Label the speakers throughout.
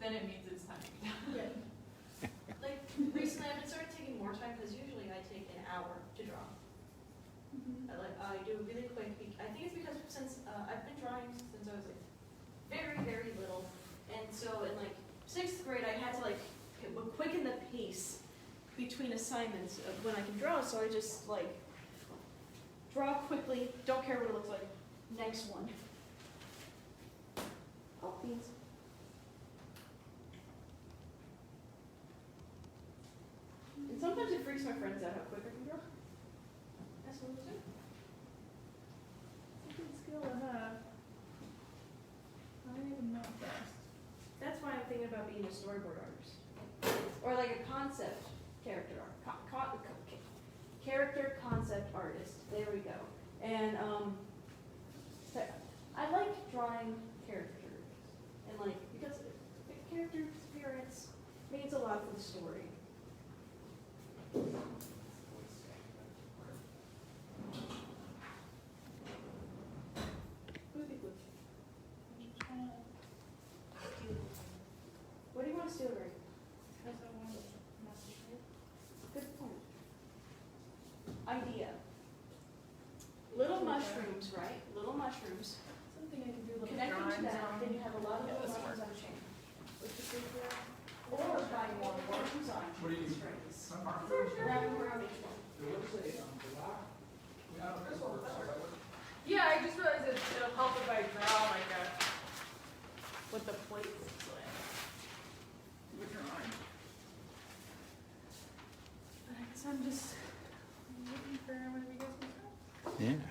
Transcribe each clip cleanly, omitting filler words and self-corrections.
Speaker 1: then it means it's time to be done.
Speaker 2: Yeah. Like, recently I've been starting taking more time, because usually I take an hour to draw. I do really quick. I think it's because since I've been drawing since I was like very, very little, and so in like 6th grade I had to like quicken the pace between assignments of when I can draw. So I just like draw quickly, don't care what it looks like. Next one. Oh, beans. And sometimes it freaks my friends out how quick I can draw. That's what it is.
Speaker 1: It's a good skill to have. I am not fast.
Speaker 2: That's why I'm thinking about being a storyboard artist. Or like a concept character character concept artist. There we go. And so I like drawing characters. And like, because the character appearance means a lot for the story. What do you want to steal, Greg?
Speaker 1: Because I want to message her.
Speaker 2: Good point. Idea. Little mushrooms, right? Little mushrooms.
Speaker 1: Something I can do little
Speaker 2: Connect them to
Speaker 1: drawings
Speaker 2: that,
Speaker 1: on.
Speaker 2: then you have a lot of
Speaker 1: Yeah,
Speaker 2: little
Speaker 1: this
Speaker 2: mushrooms
Speaker 1: works.
Speaker 2: on a chain. Or buy more mushrooms on
Speaker 3: What do you need?
Speaker 2: strings.
Speaker 3: Some are-
Speaker 2: Wrap them around each one.
Speaker 1: Yeah, I just realized it'll help if I draw like what the plate looks like. With your arm. But I guess I'm just looking for whenever you guys can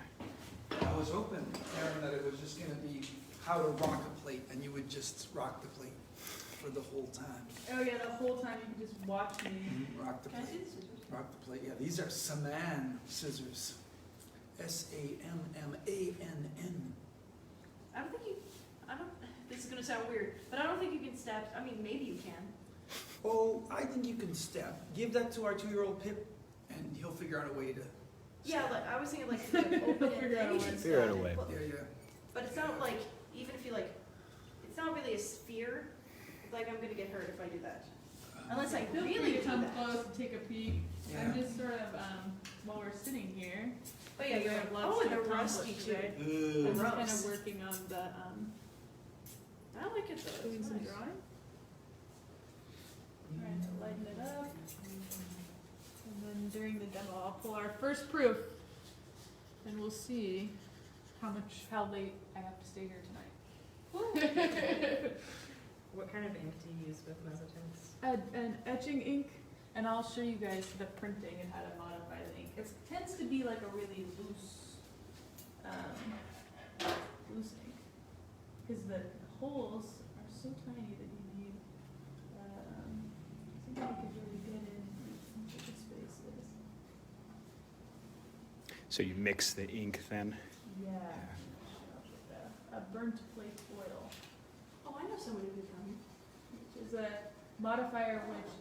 Speaker 4: Yeah.
Speaker 3: I was hoping, Erin, that it was just gonna be how to rock a plate, and you would just rock the plate for the whole time.
Speaker 1: Oh yeah, the whole time you can just watch me.
Speaker 3: Rock the
Speaker 2: Can I see
Speaker 3: plate,
Speaker 2: the scissors?
Speaker 3: rock the plate, yeah, these are Saman scissors. SAMMANN.
Speaker 2: I don't think you, this is gonna sound weird, but I don't think you can stab, I mean, maybe you can.
Speaker 3: Oh, I think you can stab. Give that to our 2-year-old Pip, and he'll figure out a way to
Speaker 2: Yeah,
Speaker 3: stab.
Speaker 2: like, I was thinking like, you could open it,
Speaker 1: Figure out
Speaker 2: then
Speaker 1: a
Speaker 2: you
Speaker 1: way.
Speaker 2: can
Speaker 4: Figure out
Speaker 2: stab
Speaker 4: a
Speaker 2: it.
Speaker 4: way.
Speaker 2: But-
Speaker 3: Yeah, yeah.
Speaker 2: But it's not like, even if you like, it's not really a sphere, like I'm gonna get hurt if I do that. Unless I
Speaker 1: Feel
Speaker 2: really
Speaker 1: free
Speaker 2: do
Speaker 1: to come
Speaker 2: that.
Speaker 1: close and take a peek.
Speaker 3: Yeah.
Speaker 1: I'm just sort of while we're sitting here.
Speaker 2: But yeah,
Speaker 1: I
Speaker 2: you're
Speaker 1: have
Speaker 2: right.
Speaker 1: lots
Speaker 2: Oh, and
Speaker 1: to
Speaker 2: they're rusty
Speaker 1: accomplish
Speaker 2: too.
Speaker 1: today.
Speaker 3: Ugh.
Speaker 1: I'm just kind
Speaker 2: Gross.
Speaker 1: of working on the
Speaker 2: I like it though,
Speaker 1: doing
Speaker 2: it's
Speaker 1: some
Speaker 2: nice.
Speaker 1: drawing. Trying to lighten it up. And then during the demo, I'll pull our first proof, and we'll see how late I have to stay here tonight.
Speaker 5: What kind of ink do you use with Mezzotint?
Speaker 1: An etching ink, and I'll show you guys the printing and how to modify the ink. It tends to be like a really loose ink, because the holes are so tiny that you need something you could really get in the spaces.
Speaker 4: So you mix the ink then?
Speaker 1: Yeah. A burnt plate foil,
Speaker 2: Oh, I know someone who can tell me.
Speaker 1: which is a modifier which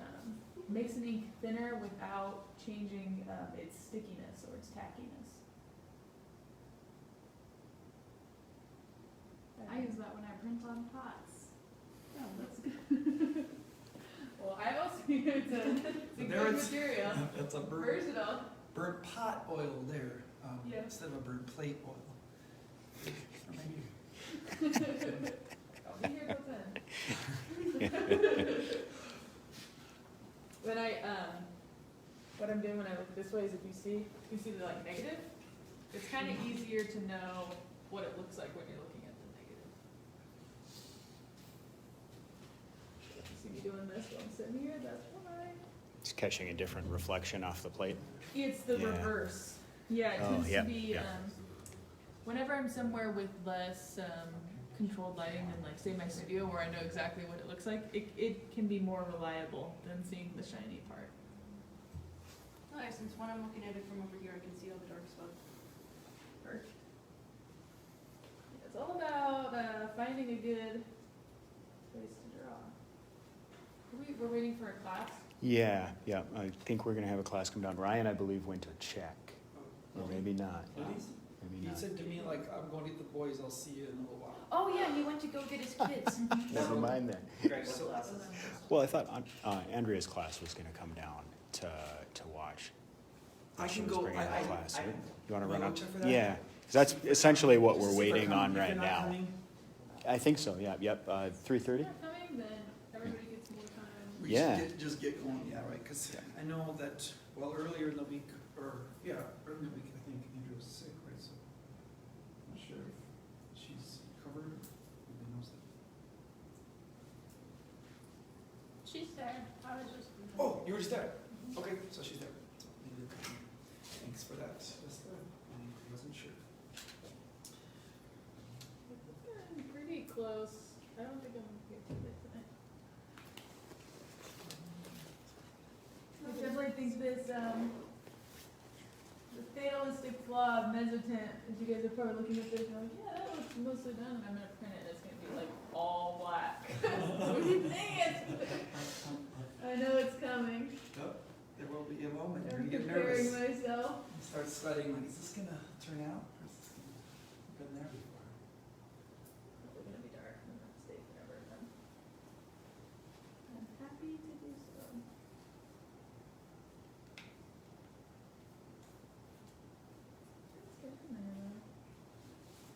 Speaker 1: makes an ink thinner without changing its stickiness or its tackiness.
Speaker 6: I use that when I print on pots.
Speaker 1: Oh, that's good. Well, I also it's a
Speaker 3: There
Speaker 1: good
Speaker 3: it's-
Speaker 1: material.
Speaker 3: That's a
Speaker 1: Versatile.
Speaker 3: burnt pot oil there,
Speaker 1: Yeah.
Speaker 3: instead of a burnt plate oil. Or maybe
Speaker 1: I'll be here till 10. When what I'm doing when I look this way is if you see the like negative, it's kind of easier to know what it looks like when you're looking at the negative. You see me doing this while I'm sitting here, that's why.
Speaker 4: It's catching a different reflection off the plate.
Speaker 1: It's the
Speaker 4: Yeah.
Speaker 1: reverse. Yeah, it
Speaker 4: Oh,
Speaker 1: tends
Speaker 4: yeah,
Speaker 1: to be,
Speaker 4: yeah.
Speaker 1: whenever I'm somewhere with less controlled lighting than like say my studio where I know exactly what it looks like, it can be more reliable than seeing the shiny part.
Speaker 2: Nice, since when I'm looking at it from over here, I can see all the dark spots.
Speaker 1: Perfect. It's all about finding a good place to draw. We're waiting for a class.
Speaker 4: Yeah, I think we're gonna have a class come down. Ryan, I believe, went to check, or maybe not.
Speaker 3: But
Speaker 4: Maybe
Speaker 3: he
Speaker 4: not.
Speaker 3: said to me, like, I'm going to get the boys, I'll see you in a little while.
Speaker 2: Oh, yeah, he went to go get his kids.
Speaker 4: Never mind that.
Speaker 3: Greg, so,
Speaker 4: Well, I thought Andrea's class was gonna come down to watch.
Speaker 3: I
Speaker 4: She
Speaker 3: can
Speaker 4: was
Speaker 3: go,
Speaker 4: bringing a class.
Speaker 3: I,
Speaker 4: You wanna
Speaker 3: you
Speaker 4: run
Speaker 3: wanna
Speaker 4: up?
Speaker 3: check for that?
Speaker 4: Yeah, 'cause that's essentially what we're
Speaker 3: Just if they're
Speaker 4: waiting
Speaker 3: coming.
Speaker 4: on
Speaker 3: If they're
Speaker 4: right
Speaker 3: not
Speaker 4: now.
Speaker 3: coming,
Speaker 4: I think so, yeah, yep, 3:30?
Speaker 1: Not coming, then everybody gets more time.
Speaker 3: we
Speaker 4: Yeah.
Speaker 3: should just get going, yeah, right, because
Speaker 4: Yeah.
Speaker 3: I know that, well, earlier in the week, or, yeah, earlier in the week, I think Andrew was sick, right, so I'm not sure if she's covered, nobody knows that.
Speaker 6: She's there. I was just.
Speaker 3: Oh, you were just there? Okay, so she's there. So, thanks for that, just, I wasn't sure.
Speaker 1: I'm pretty close. I don't think I'm gonna get to it tonight. I definitely think this, the fatalistic flaw of Mezzotint, as you guys are probably looking at this, and I'm like, yeah, that looks mostly done, and I'm gonna print it, and it's gonna be like all black. Dang it! I know it's coming.
Speaker 3: There will be a moment, you're
Speaker 1: I'm
Speaker 3: gonna get
Speaker 1: preparing
Speaker 3: nervous.
Speaker 1: myself.
Speaker 3: You start sweating, like, is this gonna turn out, or is this gonna, I've been there before.
Speaker 1: Probably gonna be dark, I'm not stay forever, then. I'm happy to do so. Let's get in there.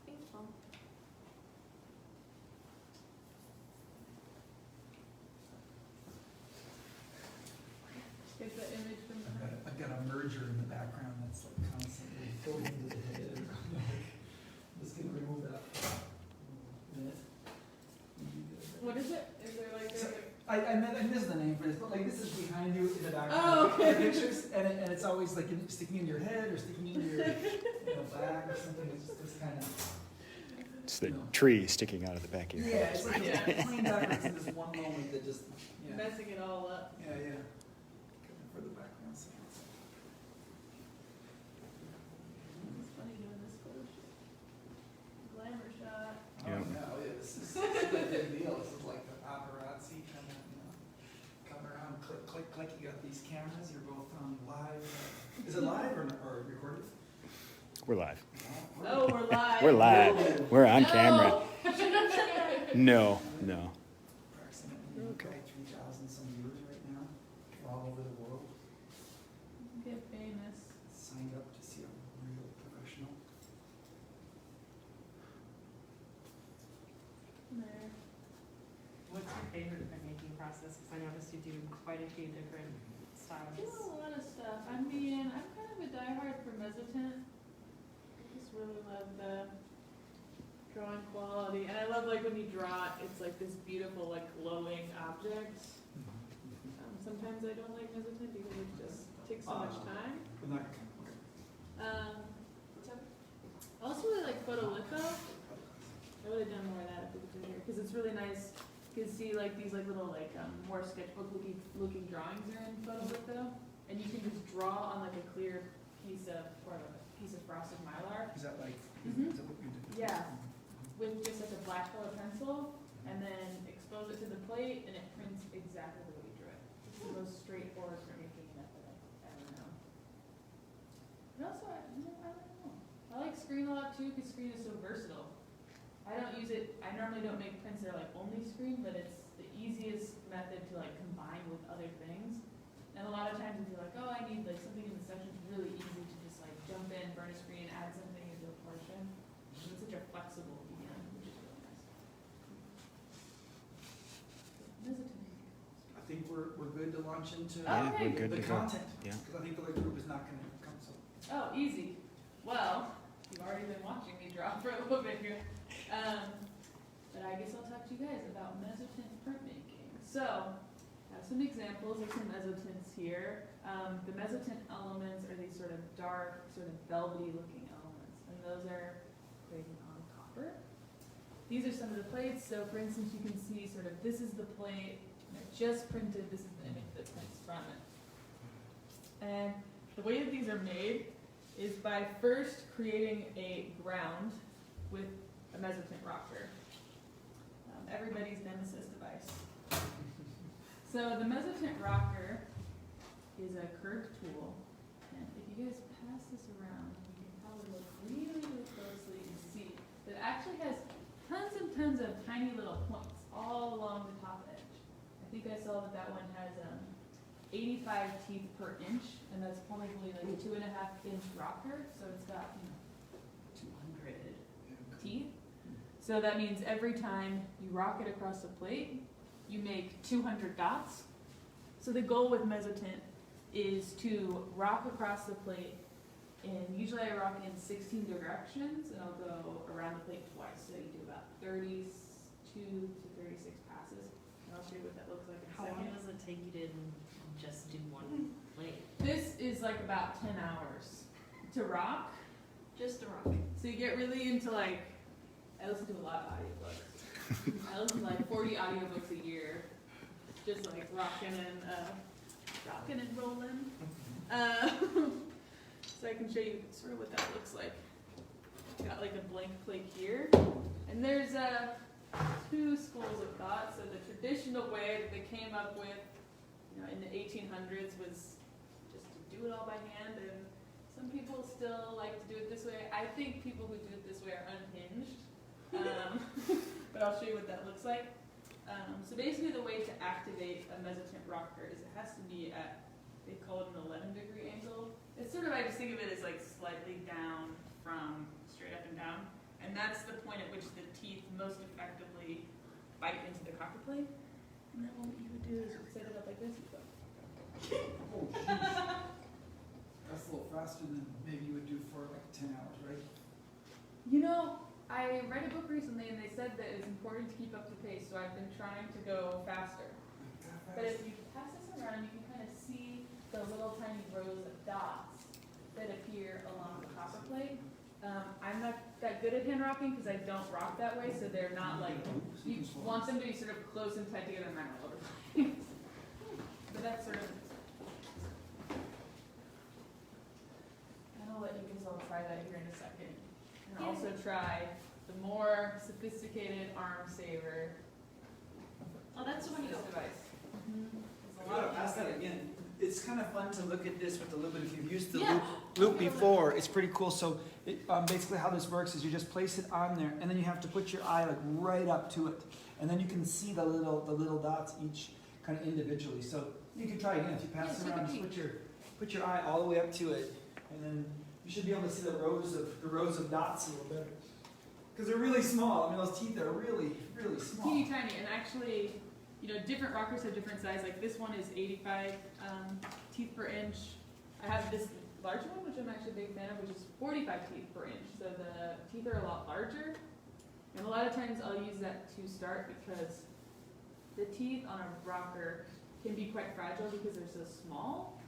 Speaker 2: Thanks, Mom.
Speaker 1: Get the image from the.
Speaker 3: I've got a merger in the background that's like constantly going into the head. I'm just gonna remove that.
Speaker 1: What is it? Is there like
Speaker 3: So-
Speaker 1: a?
Speaker 3: I missed the name for this, but like this is behind you in the background.
Speaker 1: Oh, okay.
Speaker 3: The pictures, and it's always like sticking in your head or sticking in your back or something. It's just this kind of.
Speaker 4: It's the tree sticking out of the back of your
Speaker 3: Yeah,
Speaker 4: head.
Speaker 3: it's like
Speaker 1: Yeah.
Speaker 3: playing backwards in this one moment that just, yeah.
Speaker 1: Messing it all up.
Speaker 3: Yeah, yeah. Looking for the background sounds.
Speaker 1: It's funny doing this photo shoot. Glamour shot.
Speaker 3: Oh,
Speaker 4: Yeah.
Speaker 3: yeah, oh, yeah, this is a big deal. This is like the paparazzi kind of, come around, click, click, click. You got these cameras, you're both on live. Is it live or recorded?
Speaker 4: We're live.
Speaker 1: Oh, we're live.
Speaker 4: We're live. We're on camera.
Speaker 1: No.
Speaker 4: No.
Speaker 3: Approximately
Speaker 4: Okay.
Speaker 3: 3,000 some viewers right now, all over the world,
Speaker 1: Get famous.
Speaker 3: signed up to see a real professional.
Speaker 1: There.
Speaker 5: What's your favorite printmaking process? Because I noticed you do quite a few different
Speaker 1: I
Speaker 5: styles.
Speaker 1: do a lot of stuff. I'm kind of a diehard for Mezzotint. I just really love the drawing quality, and I love like when you draw it, it's like this beautiful like glowing object. Sometimes I don't like Mezzotint because it just takes so much time.
Speaker 3: But not,
Speaker 1: So I also really like photolitho. I would have done more of that if we could do here, because it's really nice. You can see like these like little like more sketchbook looking drawings are in photolitho, and you can just draw on like a clear piece of frosted mylar
Speaker 3: is that like,
Speaker 1: Mhm.
Speaker 3: is that what you do?
Speaker 1: Yeah. with just like a black color pencil, and then expose it to the plate, and it prints exactly the way you drew it. It's the most straightforward printmaking method I ever know. And also, I don't know. I like screen a lot too, because screen is so versatile. I don't use it, I normally don't make prints that are like only screen, but it's the easiest method to like combine with other things. And a lot of times if you're like, oh, I need like something in the section, it's really easy to just like jump in, burn a screen, add something into a portion. And it's such a flexible medium, which is really nice. Mezzotint.
Speaker 3: I think we're good to launch into
Speaker 1: Yeah,
Speaker 4: we're good
Speaker 3: the
Speaker 4: to go.
Speaker 3: content.
Speaker 4: Yeah.
Speaker 3: Because I think the other group is not gonna come, so.
Speaker 1: Oh, easy. Well, you've already been watching me draw for a little bit here. But I guess I'll talk to you guys about Mezzotint printmaking. So, I have some examples of some Mezzotints here. The Mezzotint elements are these sort of dark, sort of velvety looking elements, and those are created on copper. These are some of the plates. So for instance, you can see sort of, this is the plate, and I just printed, this is the image that prints from it. And the way that these are made is by first creating a ground with a Mezzotint rocker. Everybody's nemesis device. So the Mezzotint rocker is a curved tool, and if you guys pass this around, you can probably look really, really closely and see that it actually has tons and tons of tiny little points all along the top edge. I think I saw that one has 85 teeth per inch, and that's probably like a 2.5-inch rocker, so it's got 200 teeth. So that means every time you rock it across the plate, you make 200 dots. So the goal with Mezzotint is to rock across the plate, and usually I rock in 16 directions, and I'll go around the plate twice. So you do about 32 to 36 passes. And I'll show you what that looks like in a
Speaker 5: How long
Speaker 1: second.
Speaker 5: does it take you to just do one plate?
Speaker 1: This is like about 10 hours to rock.
Speaker 2: Just the rock.
Speaker 1: So you get really into like, I listen to a lot of audiobooks. I listen to like 40 audiobooks a year, just like rocking and rolling. So I can show you sort of what that looks like. Got like a blank plate here, and there's two schools of thought. So the traditional way that they came up with, in the 1800s, was just to do it all by hand, and some people still like to do it this way. I think people who do it this way are unhinged, but I'll show you what that looks like. So basically the way to activate a Mezzotint rocker is it has to be at, they call it an 11-degree angle. It's sort of, I just think of it as like slightly down from straight up and down. And that's the point at which the teeth most effectively bite into the copper plate. And then what you would do is you'd set it up like this. You go.
Speaker 3: Oh, jeez. That's a little faster than maybe you would do for like 10 hours, right?
Speaker 1: I read a book recently and they said that it's important to keep up the pace, so I've been trying to go faster. But if you pass this around, you can kind of see the little tiny rows of dots that appear along the copper plate. I'm not that good at hand rocking because I don't rock that way, so they're not like, you want them to be sort of close and tight together and not all over the place. But that's sort of, and I'll let you guys all try that here in a second. And also try the more sophisticated arm saver.
Speaker 2: Oh, that's the one you go.
Speaker 1: This device.
Speaker 3: I gotta ask that again. It's kind of fun to look at this with the loop, and if you've used the
Speaker 1: Yeah.
Speaker 3: loop before, it's pretty cool. So basically how this works is you just place it on there, and then you have to put your eye like right up to it. And then you can see the little dots each kind of individually. So you can try again. If you pass it around, just put your eye all the way up to it, and then you should be able to see the rows of dots a little better. Because they're really small. I mean, those teeth are really, really small.
Speaker 1: Teeny tiny, and actually, different rockers have different size. Like this one is 85 teeth per inch. I have this large one, which I'm actually a big fan of, which is 45 teeth per inch. So the teeth are a lot larger. And a lot of times I'll use that to start because the teeth on a rocker can be quite fragile because they're so small.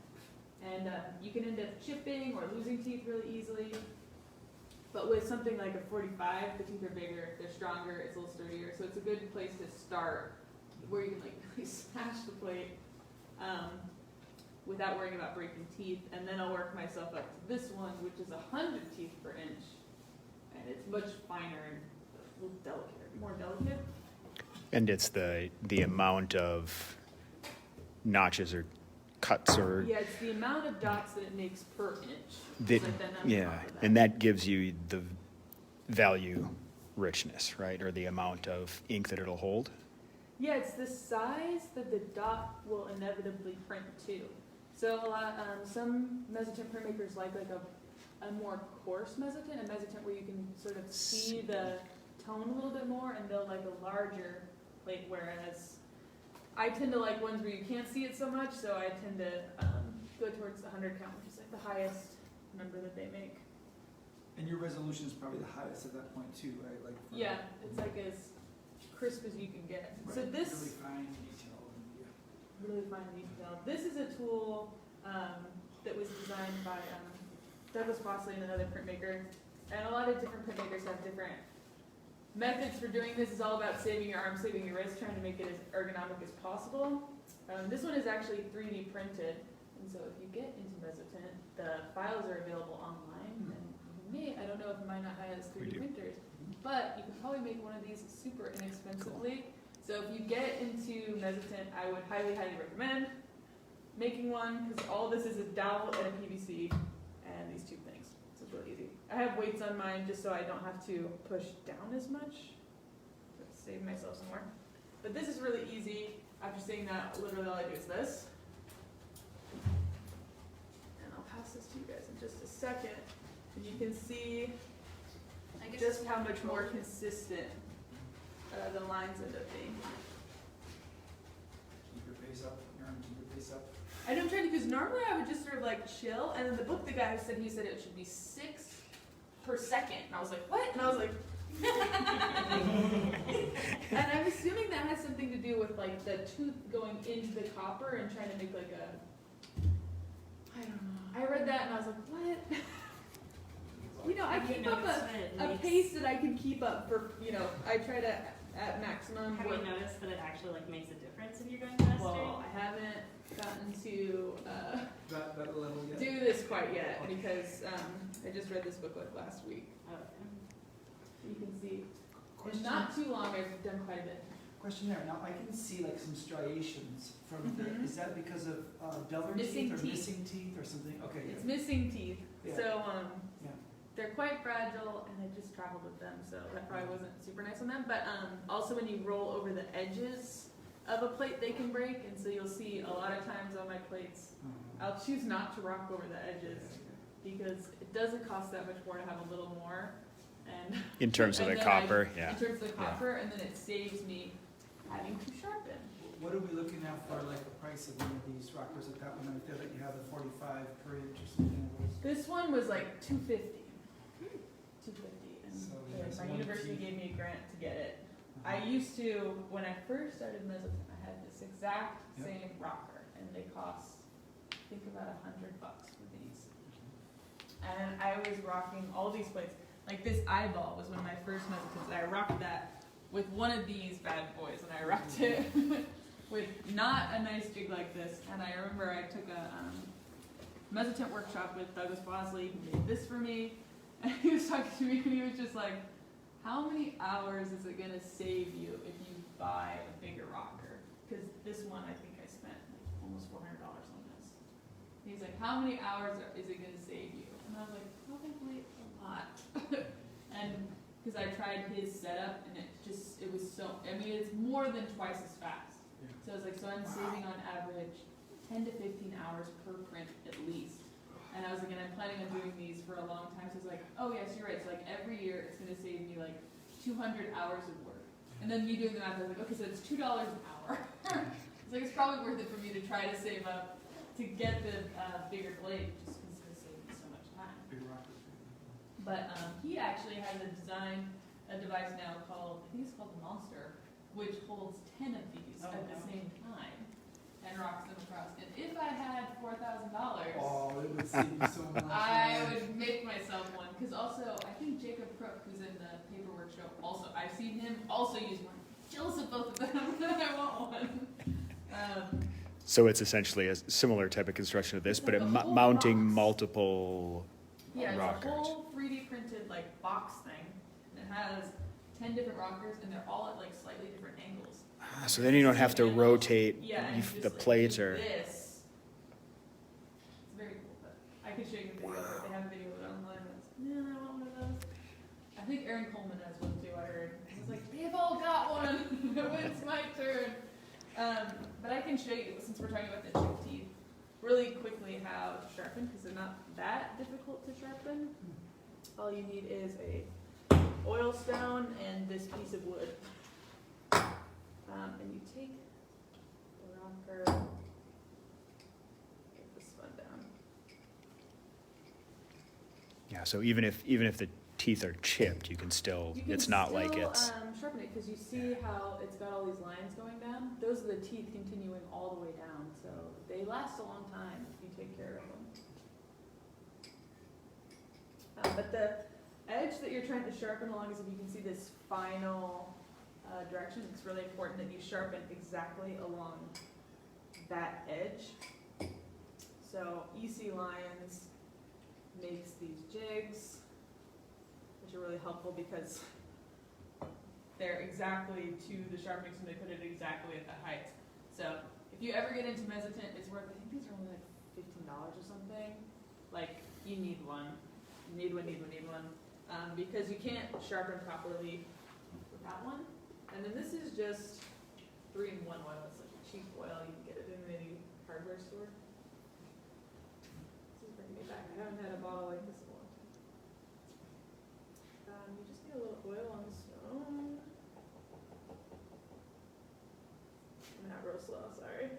Speaker 1: And you can end up chipping or losing teeth really easily. But with something like a 45, the teeth are bigger, they're stronger, it's a little sturdier. So it's a good place to start where you can like really smash the plate without worrying about breaking teeth. And then I'll work myself up to this one, which is 100 teeth per inch. And it's much finer and a little delicate, more delicate.
Speaker 4: And it's the amount of notches or cuts or
Speaker 1: Yeah, it's the amount of dots that it makes per inch.
Speaker 4: the,
Speaker 1: So then on
Speaker 4: yeah,
Speaker 1: top of that.
Speaker 4: and that gives you the value richness, right, or the amount of ink that it'll hold.
Speaker 1: Yeah, it's the size that the dot will inevitably print to. So some Mezzotint printmakers like a more coarse Mezzotint, a Mezzotint where you can sort of see the tone a little bit more, and they'll like a larger plate, whereas I tend to like ones where you can't see it so much, so I tend to go towards the 100 count, which is like the highest number that they make.
Speaker 3: And your resolution is probably the highest at that point too, right? Like
Speaker 1: Yeah, it's like as crisp as you can get. So
Speaker 3: right,
Speaker 1: this
Speaker 3: really fine detail. And,
Speaker 1: really fine detail. This is a tool that was designed by Douglas Bosley and another printmaker, and a lot of different printmakers have different methods for doing this. Is all about saving your arm, saving your wrist, trying to make it as ergonomic as possible. This one is actually 3D printed, and so if you get into Mezzotint, the files are available online. And I don't know if Minot has 3D printers, but you can probably make one of these super inexpensively. So if you get into Mezzotint, I would highly, highly recommend making one, because all this is a dowel and a PVC and these two things. So it's really easy. I have weights on mine just so I don't have to push down as much. save myself some more. But this is really easy. After seeing that, literally all I do is this. And I'll pass this to you guys in just a second. And you can see
Speaker 2: I guess
Speaker 1: just
Speaker 2: it's
Speaker 1: how much
Speaker 2: controlled.
Speaker 1: more consistent the lines end up being.
Speaker 3: Keep your face up, Erin, keep your face up.
Speaker 1: I don't try to, because normally I would just sort of like chill, and then the book the guy said, he said it should be 6 per second, and I was like, what? And I was like, and I'm assuming that has something to do with like the tooth going into the copper and trying to make like a, I don't know. I read that and I was like, what? You know, I
Speaker 5: Have you
Speaker 1: keep up
Speaker 5: noticed that it
Speaker 1: a
Speaker 5: makes-
Speaker 1: pace that I can keep up for, you know, I try to at maximum.
Speaker 5: Have
Speaker 1: work-
Speaker 5: you noticed that it actually like makes a difference if you're going faster?
Speaker 1: Well, I haven't gotten to
Speaker 3: That level yet?
Speaker 1: do this quite yet because I just read this book like last week.
Speaker 5: Oh,
Speaker 1: You can see, in
Speaker 3: Question,
Speaker 1: not too long, I've done quite a bit.
Speaker 3: question there, now I can see like some striations from
Speaker 1: Mhm.
Speaker 3: the, is that because of Delaware
Speaker 1: Missing
Speaker 3: teeth or
Speaker 1: teeth.
Speaker 3: missing teeth or something? Okay,
Speaker 1: It's
Speaker 3: yeah.
Speaker 1: missing teeth,
Speaker 3: Yeah.
Speaker 1: so
Speaker 3: Yeah.
Speaker 1: they're quite fragile, and I just traveled with them, so that probably wasn't super nice on them. But also when you roll over the edges of a plate, they can break, and so you'll see a lot of times on my plates, I'll choose not to rock over the edges because it doesn't cost that much more to have a little more, and
Speaker 4: In terms of
Speaker 1: And
Speaker 4: the
Speaker 1: then
Speaker 4: copper, yeah.
Speaker 1: in terms of the
Speaker 4: Yeah.
Speaker 1: copper, and then it saves me having to sharpen.
Speaker 3: What are we looking at for like the price of one of these rockers, like that one right there that you have the 45 per inch or something?
Speaker 1: This one was like $250. $250, and
Speaker 3: So, yeah, so
Speaker 1: my
Speaker 3: one
Speaker 1: university
Speaker 3: key.
Speaker 1: gave me a grant to get it.
Speaker 3: Uh-huh.
Speaker 1: I used to, when I first started Mezzotint, I had this exact
Speaker 3: Yep.
Speaker 1: same rocker, and they cost, I think about $100 for these. And I was rocking all these plates. Like this eyeball was one of my first Mezzotints, and I rocked that with one of these bad boys, and I rocked it with not a nice jig like this. And I remember I took a Mezzotint workshop with Douglas Bosley, who made this for me, and he was talking to me, and he was just like, how many hours is it gonna save you if you buy a bigger rocker? Because this one, I think I spent like almost $400 on this. And he's like, how many hours is it gonna save you? And I was like, probably a lot. And because I tried his setup, and it was so, I mean, it's more than twice as fast.
Speaker 3: Yeah.
Speaker 1: So I was like, so I'm saving on average 10 to 15 hours per print at least. And I was like, and I'm planning on doing these for a long time. So it's like, oh yes, you're right. So like every year it's gonna save me like 200 hours of work. And then me doing the math, I was like, okay, so it's $2 an hour. It's like, it's probably worth it for me to try to save up to get the bigger blade, just because it's gonna save me so much time.
Speaker 3: Big rockers.
Speaker 1: But he actually has a device now called, I think it's called the Monster, which holds 10 of these
Speaker 5: Oh,
Speaker 1: at the
Speaker 5: wow.
Speaker 1: same time and rocks them across. And if I had $4,000,
Speaker 3: Oh, it would save you so much.
Speaker 1: I would make myself one. Because also, I think Jacob Crook, who's in the paperwork show, also, I've seen him also use one. Jealous of both of them. I want one.
Speaker 4: So it's essentially a similar type of construction to this,
Speaker 1: It's
Speaker 4: but
Speaker 1: like
Speaker 4: it
Speaker 1: a whole
Speaker 4: mounting
Speaker 1: box.
Speaker 4: multiple
Speaker 1: Yeah, it's
Speaker 4: rockers.
Speaker 1: a whole 3D printed like box thing. And it has 10 different rockers, and they're all at like slightly different angles.
Speaker 4: So then you don't have to rotate
Speaker 1: Yeah, and you
Speaker 4: the
Speaker 1: just, like,
Speaker 4: plates
Speaker 1: do
Speaker 4: or.
Speaker 1: this. It's very cool, but I could show you a video. But they have a video of it online. That's, man, I want one of those. I think Aaron Coleman has one too. I heard. I was like, they've all got one. When it's my turn. But I can show you, since we're talking about the chip teeth, really quickly how to sharpen, because they're not that difficult to sharpen. All you need is a oil stone and this piece of wood. And you take the rocker, get this spun down.
Speaker 4: Yeah, so even if the teeth are chipped, you can still,
Speaker 1: You can
Speaker 4: it's not like
Speaker 1: still,
Speaker 4: it's,
Speaker 1: sharpen it, because you see how it's got all these lines going down? Those are the teeth continuing all the way down, so they last a long time if you take care of them. But the edge that you're trying to sharpen along is, if you can see this final direction, it's really important that you sharpen exactly along that edge. So EC Lions makes these jigs, which are really helpful because they're exactly to the sharpening, so they put it exactly at the height. So if you ever get into Mezzotint, it's worth, I think these are only like $15 or something. Like, you need one. Need one. Because you can't sharpen properly with that one. And then this is just 3-in-1 oil. It's like a cheap oil. You can get it in any hardware store. This is bringing me back. I haven't had a bottle like this in a long time. You just need a little oil on the stone. I'm not real slow, sorry.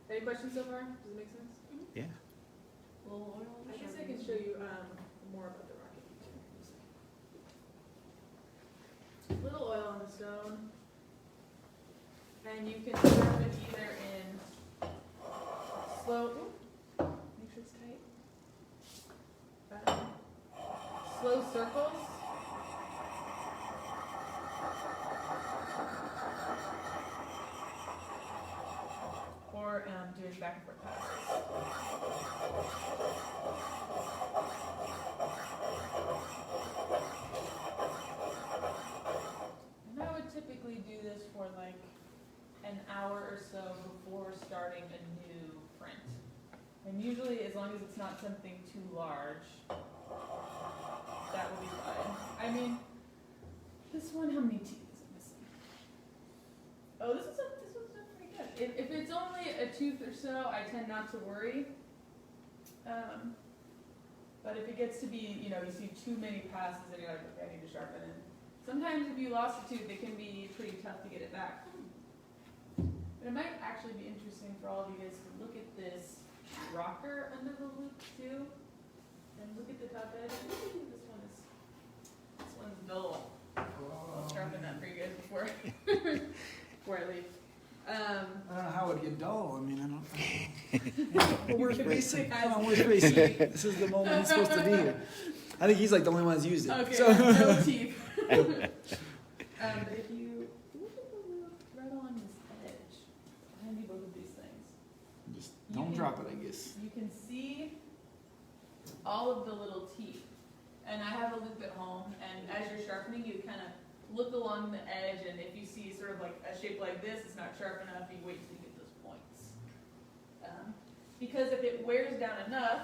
Speaker 1: Any questions so far? Does it make sense?
Speaker 4: Yeah.
Speaker 5: Little oil.
Speaker 1: I guess I can show you more about the rocket too. Little oil on the stone, and you can serve it either in slow. Make sure it's tight. Slow circles. Or doing back and forth passes. And I would typically do this for like an hour or so before starting a new print. And usually, as long as it's not something too large, that will be fine. I mean, this one, how many teeth is it missing? Oh, this one's done pretty good. If it's only a tooth or so, I tend not to worry. But if it gets to be, you see too many passes and you're like, okay, I need to sharpen it. Sometimes if you lost a tooth, it can be pretty tough to get it back. But it might actually be interesting for all of you guys to look at this rocker under the loop too. And look at the top edge. Ooh, this one's dull. I'll sharpen that for you guys before I leave.
Speaker 3: I don't know how it would get dull. I mean, I don't.
Speaker 1: You
Speaker 3: Where's
Speaker 1: can
Speaker 3: Grayson?
Speaker 1: basically
Speaker 3: Come on,
Speaker 1: ask-
Speaker 3: where's Grayson? This is the moment he's supposed to be here. I think he's like the only one who's used it.
Speaker 1: Okay,
Speaker 3: So.
Speaker 1: no teeth. But if you look at the loop right along this edge, behind both of these things,
Speaker 3: Just
Speaker 1: You
Speaker 3: don't
Speaker 1: can-
Speaker 3: drop it, I guess.
Speaker 1: you can see all of the little teeth. And I have a loop at home, and as you're sharpening, you kind of look along the edge, and if you see sort of like a shape like this, it's not sharp enough, you wait till you get those points. Because if it wears down enough,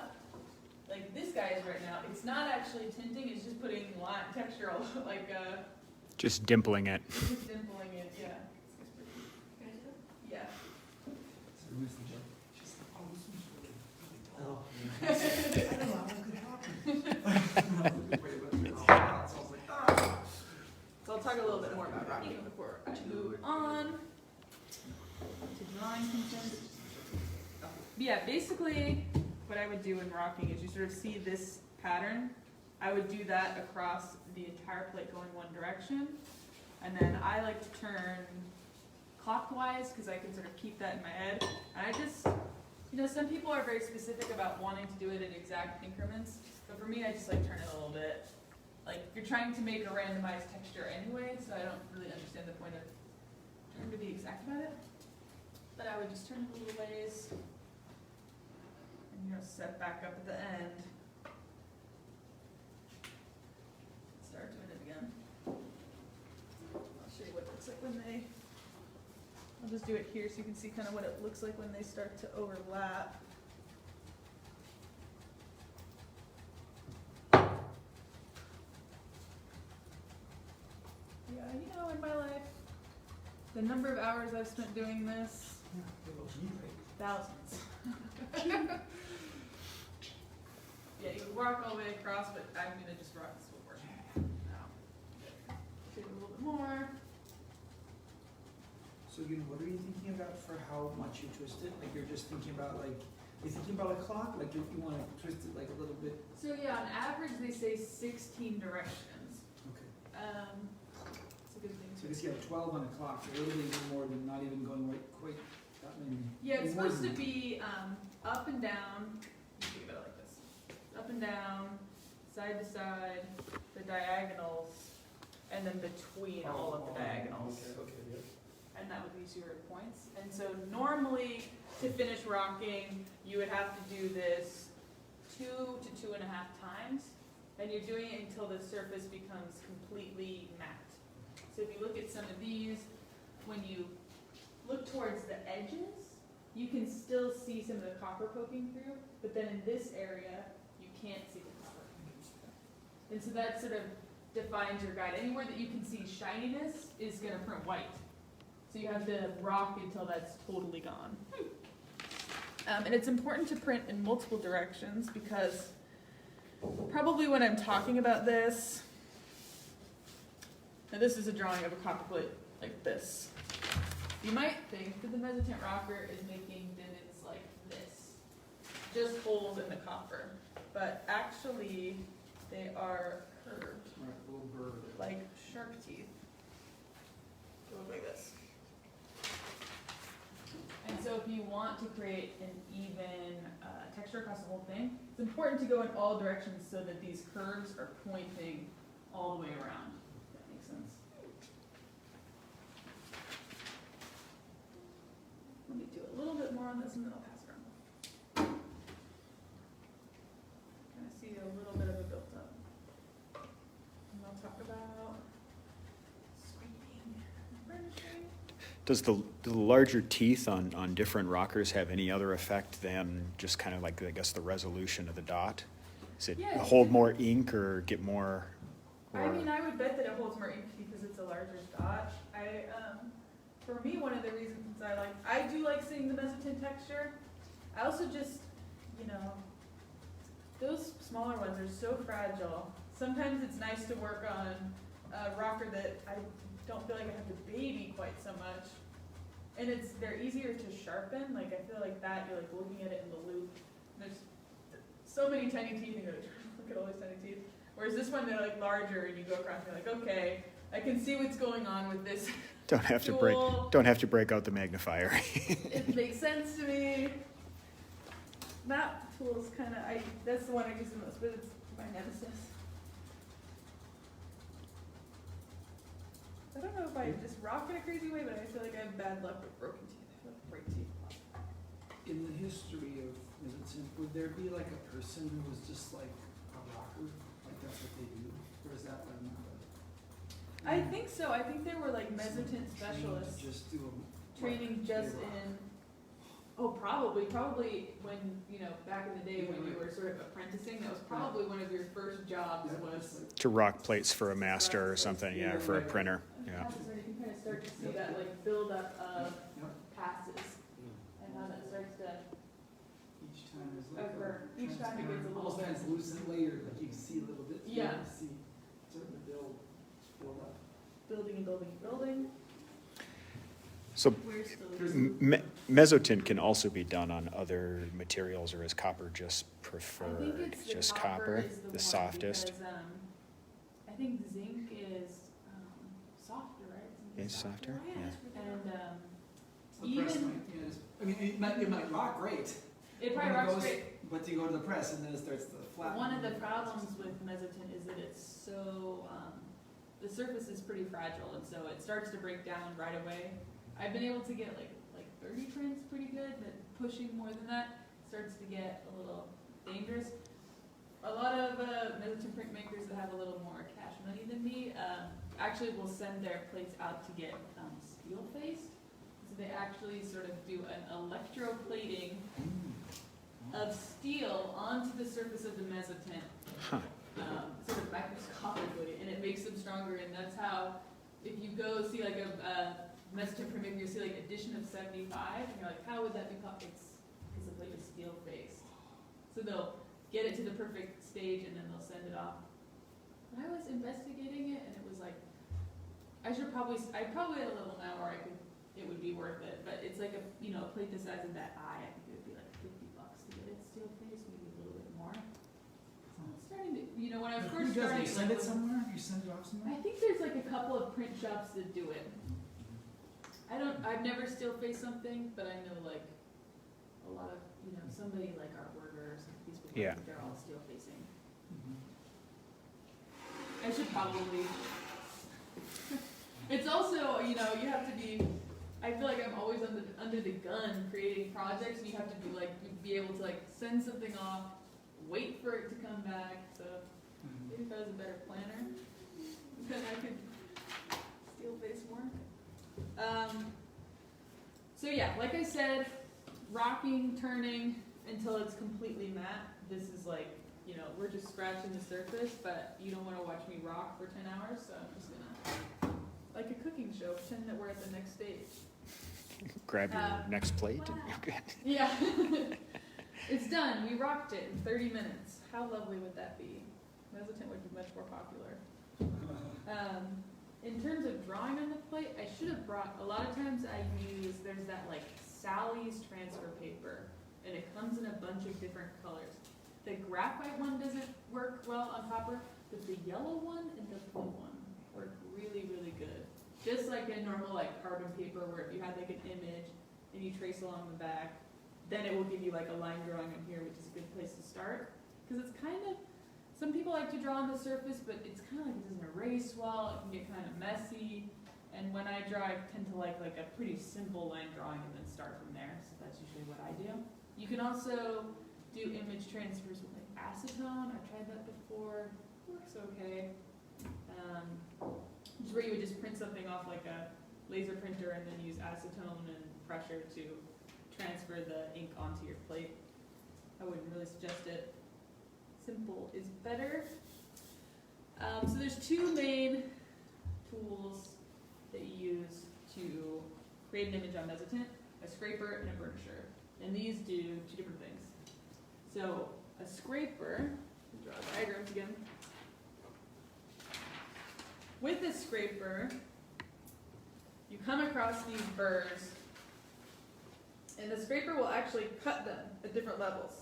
Speaker 1: like this guy is right now, it's not actually tinting, it's just putting line texture all like
Speaker 4: Just dimpling it.
Speaker 1: it's just dimpling it, yeah. Yeah.
Speaker 3: So who's the joke? She's like, oh, this one's really dull. I don't know how that could happen. So I was like, ah.
Speaker 1: So I'll talk a little bit more about rocking before I move on to drawing content. Yeah, basically what I would do in rocking is you sort of see this pattern. I would do that across the entire plate going one direction. And then I like to turn clockwise because I can sort of keep that in my head. And I just, some people are very specific about wanting to do it in exact increments. But for me, I just like turn it a little bit. Like, you're trying to make a randomized texture anyway, so I don't really understand the point of trying to be exact about it. But I would just turn it a little ways, and set back up at the end. Start doing it again. I'll show you what it looks like when I'll just do it here so you can see kind of what it looks like when they start to overlap. Yeah, in my life, the number of hours I've spent doing this, thousands. Yeah, you can rock all the way across, but I'm gonna just rock this one portion now. Do a little bit more.
Speaker 3: So again, what are you thinking about for how much you twist it? Like you're just thinking about you're thinking about a clock? Like if you want to twist it like a little bit?
Speaker 1: So yeah, on average they say 16 directions.
Speaker 3: Okay.
Speaker 1: It's a good thing.
Speaker 3: So I guess you have 12 on a clock, so a little bit even more than not even going quite that many.
Speaker 1: Yeah, it's
Speaker 3: more
Speaker 1: supposed to
Speaker 3: than-
Speaker 1: be up and down. You think about it like this: up and down, side to side, the diagonals, and then between all of the diagonals.
Speaker 3: Okay, yeah.
Speaker 1: And that would be 0 points. And so normally, to finish rocking, you would have to do this 2 to 2.5 times, and you're doing it until the surface becomes completely matte. So if you look at some of these, when you look towards the edges, you can still see some of the copper poking through, but then in this area, you can't see the copper poking through. And so that sort of defines your guide. Anywhere that you can see shininess is gonna print white. So you have to rock until that's totally gone. And it's important to print in multiple directions because probably when I'm talking about this, now this is a drawing of a copper plate like this. You might think that the Mezzotint rocker is making divots like this, just holes in the copper, but actually they are curved,
Speaker 3: Right, little bird.
Speaker 1: like shark teeth. They look like this. And so if you want to create an even texture across the whole thing, it's important to go in all directions so that these curves are pointing all the way around. If that makes sense. Let me do a little bit more on this and then I'll pass it around. Kind of see a little bit of it built up. And I'll talk about screening and furnishing.
Speaker 4: Does the larger teeth on different rockers have any other effect than just kind of like, I guess, the resolution of the dot? Does it
Speaker 1: Yeah,
Speaker 4: hold more ink or get more?
Speaker 1: I mean, I would bet that it holds more ink because it's a larger dot. For me, one of the reasons I do like seeing the Mezzotint texture. I also just, those smaller ones are so fragile. Sometimes it's nice to work on a rocker that I don't feel like I have to baby quite so much. And they're easier to sharpen. Like, I feel like that, you're like looking at it in the loop. And there's so many tiny teeth, and you're like, look at all these tiny teeth. Whereas this one, they're like larger, and you go across, and you're like, okay, I can see what's going on with this.
Speaker 4: Don't have to break out the magnifier.
Speaker 1: It makes sense to me. That tool's kind of, that's the one I use the most, but it's my nemesis. I don't know if I just rock in a crazy way, but I feel like I have bad luck with broken teeth. I feel like break teeth.
Speaker 3: In the history of Mezzotint, would there be like a person who was just like a rocker? Like that's what they do? Or is that like not
Speaker 1: I think so. I think there were like Mezzotint specialists
Speaker 3: Just do them.
Speaker 1: training just in. Oh, probably when, back in the day when you were sort of apprenticing, that was probably one of your first jobs was.
Speaker 4: To rock plates for a master or something, yeah, for a printer, yeah.
Speaker 1: You can kind of start to see that like build up of passes and how that starts to
Speaker 3: Each time is like
Speaker 1: occur. Each time it gets a little
Speaker 3: almost
Speaker 1: bit.
Speaker 3: translucent layer, like you can see a little bit.
Speaker 1: Yeah.
Speaker 3: You can see starting to build up.
Speaker 1: Building and building and building.
Speaker 4: So
Speaker 1: We're still.
Speaker 4: Mezzotint can also be done on other materials, or is copper just
Speaker 1: I think
Speaker 4: preferred?
Speaker 1: it's the
Speaker 4: Just
Speaker 1: copper
Speaker 4: copper,
Speaker 1: is the
Speaker 4: the
Speaker 1: one
Speaker 4: softest?
Speaker 1: because, I think zinc is softer, right? Zinc is
Speaker 4: It's softer, yeah.
Speaker 1: And
Speaker 3: The press
Speaker 1: even
Speaker 3: might, I mean, it might rock great.
Speaker 1: it
Speaker 3: when
Speaker 1: probably rocks
Speaker 3: goes-
Speaker 1: great.
Speaker 3: But you go to the press and then it starts to flatten.
Speaker 1: One of the problems with Mezzotint is that it's so the surface is pretty fragile, and so it starts to break down right away. I've been able to get like 30 prints pretty good, but pushing more than that starts to get a little dangerous. A lot of Mezzotint printmakers that have a little more cash money than me actually will send their plates out to get steel faced. So they actually sort of do an electroplating of steel onto the surface of the Mezzotint,
Speaker 4: Huh.
Speaker 1: sort of microscopically, and it makes them stronger. And that's how, if you go see like a Mezzotint printmaker, you see like addition of 75, and you're like, how would that be called? It's because the plate is steel faced. So they'll get it to the perfect stage and then they'll send it off. When I was investigating it, and it was like, I probably at a level now where it would be worth it, but it's like a plate the size of that eye. I think it would be like $50 to get it steel faced, maybe a little bit more. So I'm starting to, when I was first
Speaker 3: Who does
Speaker 1: starting,
Speaker 3: it? You send it
Speaker 1: like,
Speaker 3: somewhere? You send it off somewhere?
Speaker 1: I think there's like a couple of print shops that do it. I've never steel faced something, but I know like a lot of, somebody like our Burger or some of these people,
Speaker 4: Yeah.
Speaker 1: they're all steel facing.
Speaker 3: Mhm.
Speaker 1: I should probably. It's also, you have to be, I feel like I'm always under the gun creating projects, and you have to be able to like send something off, wait for it to come back, so
Speaker 3: Mhm.
Speaker 1: maybe if I was a better planner, then I could steel face more. So yeah, like I said, rocking, turning until it's completely matte. This is like you know, we're just scratching the surface, but you don't wanna watch me rock for 10 hours, so I'm just gonna, like a cooking show, pretend that we're at the next stage.
Speaker 4: Grab your next plate.
Speaker 2: wow.
Speaker 1: Yeah. It's done, we rocked it in 30 minutes. How lovely would that be? Mezzotint would be much more popular. In terms of drawing on the plate, I should have brought, a lot of times I use, there's that like Sally's transfer paper, and it comes in a bunch of different colors. The graphite one doesn't work well on copper, but the yellow one and the blue one work really, really good. Just like a normal like carbon paper where if you had like an image and you trace along the back, then it will give you like a line drawing on here, which is a good place to start. Because it's kind of, some people like to draw on the surface, but it's kind of like it doesn't erase well, it can get kind of messy. And when I draw, I tend to like a pretty simple line drawing and then start from there. So that's usually what I do. You can also do image transfers with like acetone. I've tried that before. Works okay. Just where you would just print something off like a laser printer and then use acetone and pressure to transfer the ink onto your plate. I wouldn't really suggest it. Simple is better. So there's two main tools that you use to create an image on Mezzotint, a scraper and a burnisher. And these do two different things. So a scraper, draw diagrams again. With a scraper, you come across these burrs, and the scraper will actually cut them at different levels.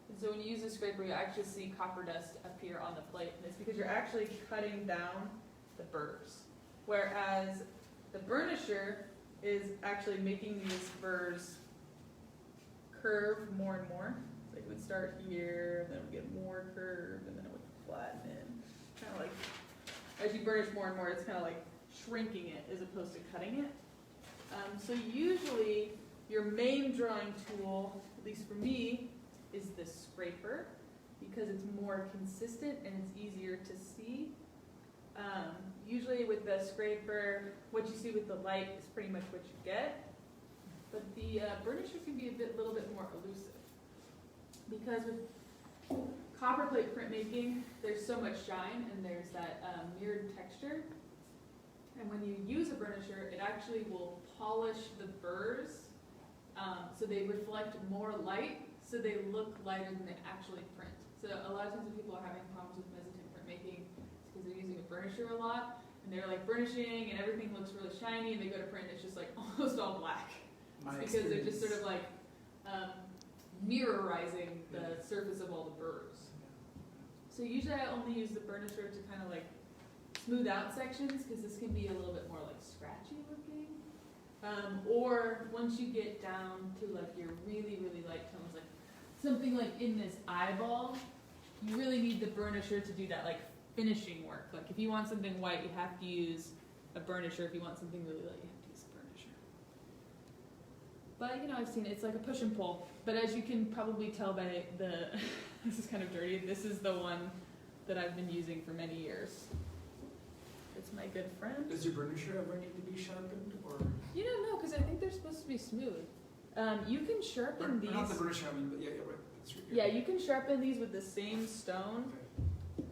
Speaker 1: And so when you use a scraper, you actually see copper dust appear on the plate, and it's because you're actually cutting down the burrs. Whereas the burnisher is actually making these burrs curve more and more. So it would start here, then it would get more curved, and then it would flatten in. Kind of like, as you burnish more and more, it's kind of like shrinking it as opposed to cutting it. So usually, your main drawing tool, at least for me, is the scraper, because it's more consistent and it's easier to see. Usually with the scraper, what you see with the light is pretty much what you get. But the burnisher can be a little bit more elusive. Because with copper plate printmaking, there's so much shine and there's that mirrored texture. And when you use a burnisher, it actually will polish the burrs so they reflect more light, so they look lighter than they actually print. So a lot of times when people are having problems with Mezzotint printmaking, it's because they're using a burnisher a lot, and they're like burnishing and everything looks really shiny, and they go to print and it's just like almost all black. It's because they're just sort of like mirrorizing the surface of all the burrs. So usually I only use the burnisher to kind of like smooth out sections, because this can be a little bit more like scratchy looking. Or once you get down to like your really, really light tones, like something like in this eyeball, you really need the burnisher to do that like finishing work. Like if you want something white, you have to use a burnisher. If you want something really light, you have to use a burnisher. But you know, I've seen it. It's like a push and pull. But as you can probably tell by the, this is kind of dirty, this is the one that I've been using for many years. It's my good friend.
Speaker 3: Does your burnisher ever need to be sharpened, or?
Speaker 1: You don't know, because I think they're supposed to be smooth. You can sharpen these.
Speaker 3: Not the burnisher, I mean, but yeah, right. That's right.
Speaker 1: Yeah, you can sharpen these with the same stone.
Speaker 3: Okay.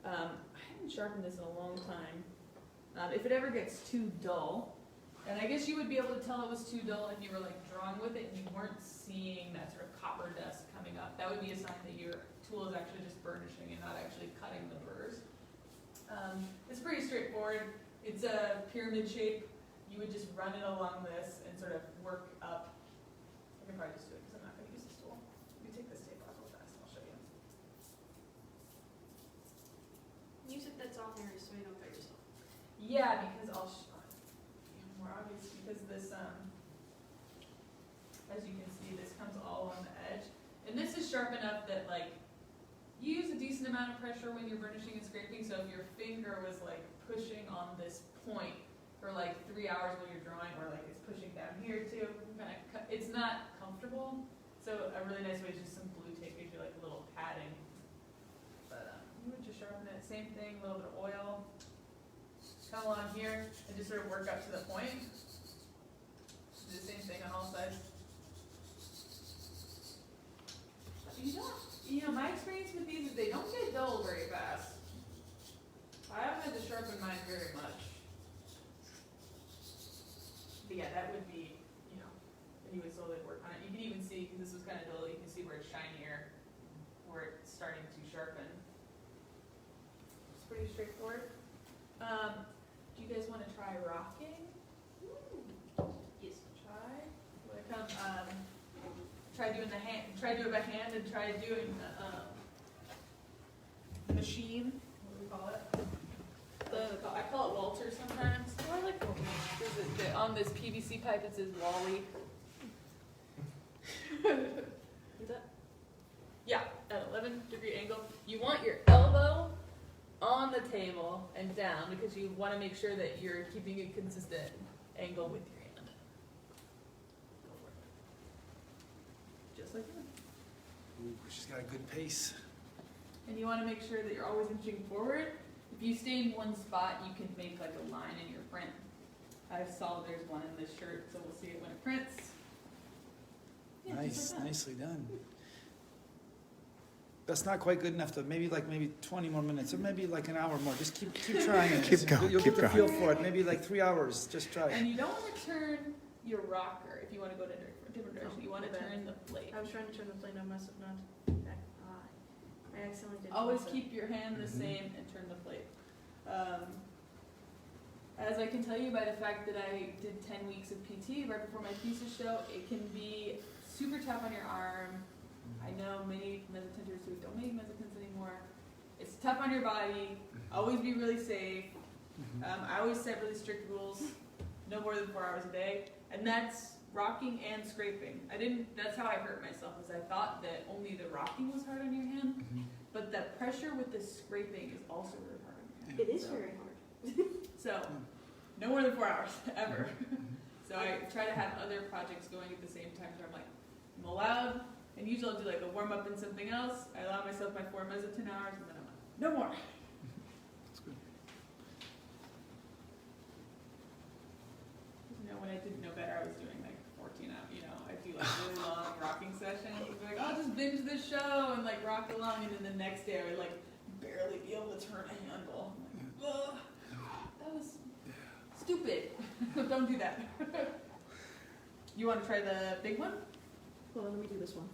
Speaker 1: I haven't sharpened this in a long time. If it ever gets too dull, and I guess you would be able to tell it was too dull if you were like drawing with it and you weren't seeing that sort of copper dust coming up. That would be a sign that your tool is actually just burnishing and not actually cutting the burrs. It's pretty straightforward. It's a pyramid shape. You would just run it along this and sort of work up. I can probably just do it because I'm not going to use this tool. Let me take this tape off real fast and I'll show you.
Speaker 2: Use it that's on there so you don't cut yourself.
Speaker 1: Yeah, because I'll more obvious because this, as you can see, this comes all on the edge. And this is sharp enough that like, you use a decent amount of pressure when you're burnishing and scraping, so if your finger was like pushing on this point for like 3 hours while you're drawing, or like it's pushing down here too, it's not comfortable. So a really nice way is just some blue tape, gives you like a little padding. But you would just sharpen it, same thing, a little bit of oil. Come along here and just sort of work up to the point. Do the same thing on all sides. You know, my experience with these is that would be, you know, he would slowly work on it. You can even see, because this was kind of dull, you can see where it's shinier, where it's starting to sharpen. It's pretty straightforward. Do you guys want to try rocking?
Speaker 2: Yes.
Speaker 1: Try. Want to come? Try doing the hand. Try do it by hand, and try doing the machine. What do we call it? I call it Walter sometimes. Oh, I like Walter. On this PVC pipe it says Wally.
Speaker 2: Is that?
Speaker 1: Yeah, at 11-degree angle. You want your elbow on the table and down because you want to make sure that you're keeping a consistent angle with your hand. Go for it. Just like that.
Speaker 3: Ooh, she's got a good pace.
Speaker 1: And you want to make sure that you're always inching forward. If you stay in one spot, you can make like a line in your print. I saw there's one in this shirt, so we'll see it when it prints. Yeah,
Speaker 3: Nice,
Speaker 1: just like that.
Speaker 3: nicely done. That's not quite good enough to maybe 20 more minutes or maybe like an hour more. Just keep trying it.
Speaker 4: Keep going,
Speaker 3: You'll
Speaker 4: keep
Speaker 3: get the
Speaker 4: going.
Speaker 3: feel for it. Maybe like 3 hours. Just try it.
Speaker 1: And you don't want to turn your rocker if you want to go to a different direction. You want to turn the blade.
Speaker 2: I was trying to turn the plate, I must have not. I accidentally did.
Speaker 1: Always
Speaker 2: also.
Speaker 1: keep your hand the
Speaker 3: Mhm.
Speaker 1: same and turn the plate. As I can tell you by the fact that I did 10 weeks of PT right before my thesis show, it can be super tough on your arm. I know many mezzotinters who don't make mezzotints anymore. It's tough on your body. Always be really safe. I always set really strict rules, no more than 4 hours a day, and that's rocking and scraping. That's how I hurt myself, is I thought that only the rocking was hard on your hand,
Speaker 3: Mhm.
Speaker 1: but the pressure with the scraping is also really hard on your hand.
Speaker 2: It is
Speaker 1: So-
Speaker 2: very hard.
Speaker 1: So, no more than 4 hours, ever.
Speaker 3: Mhm.
Speaker 1: So I try to have other projects going at the same time, so I'm like, I'm allowed, and usually I'll do like a warm up and something else. I allow myself my 4 mezzotint hours, and then I'm like, no more.
Speaker 3: That's good.
Speaker 1: You know, when I didn't know better, I was doing like 14 hours, you know, I'd do like really long rocking sessions. I'd be like, I'll just binge this show and like rock along, and then the next day I would like barely be able to turn a handle. I'm like, ugh, that was stupid. Don't do that. You want to try the big one?
Speaker 2: Well, let me do this one.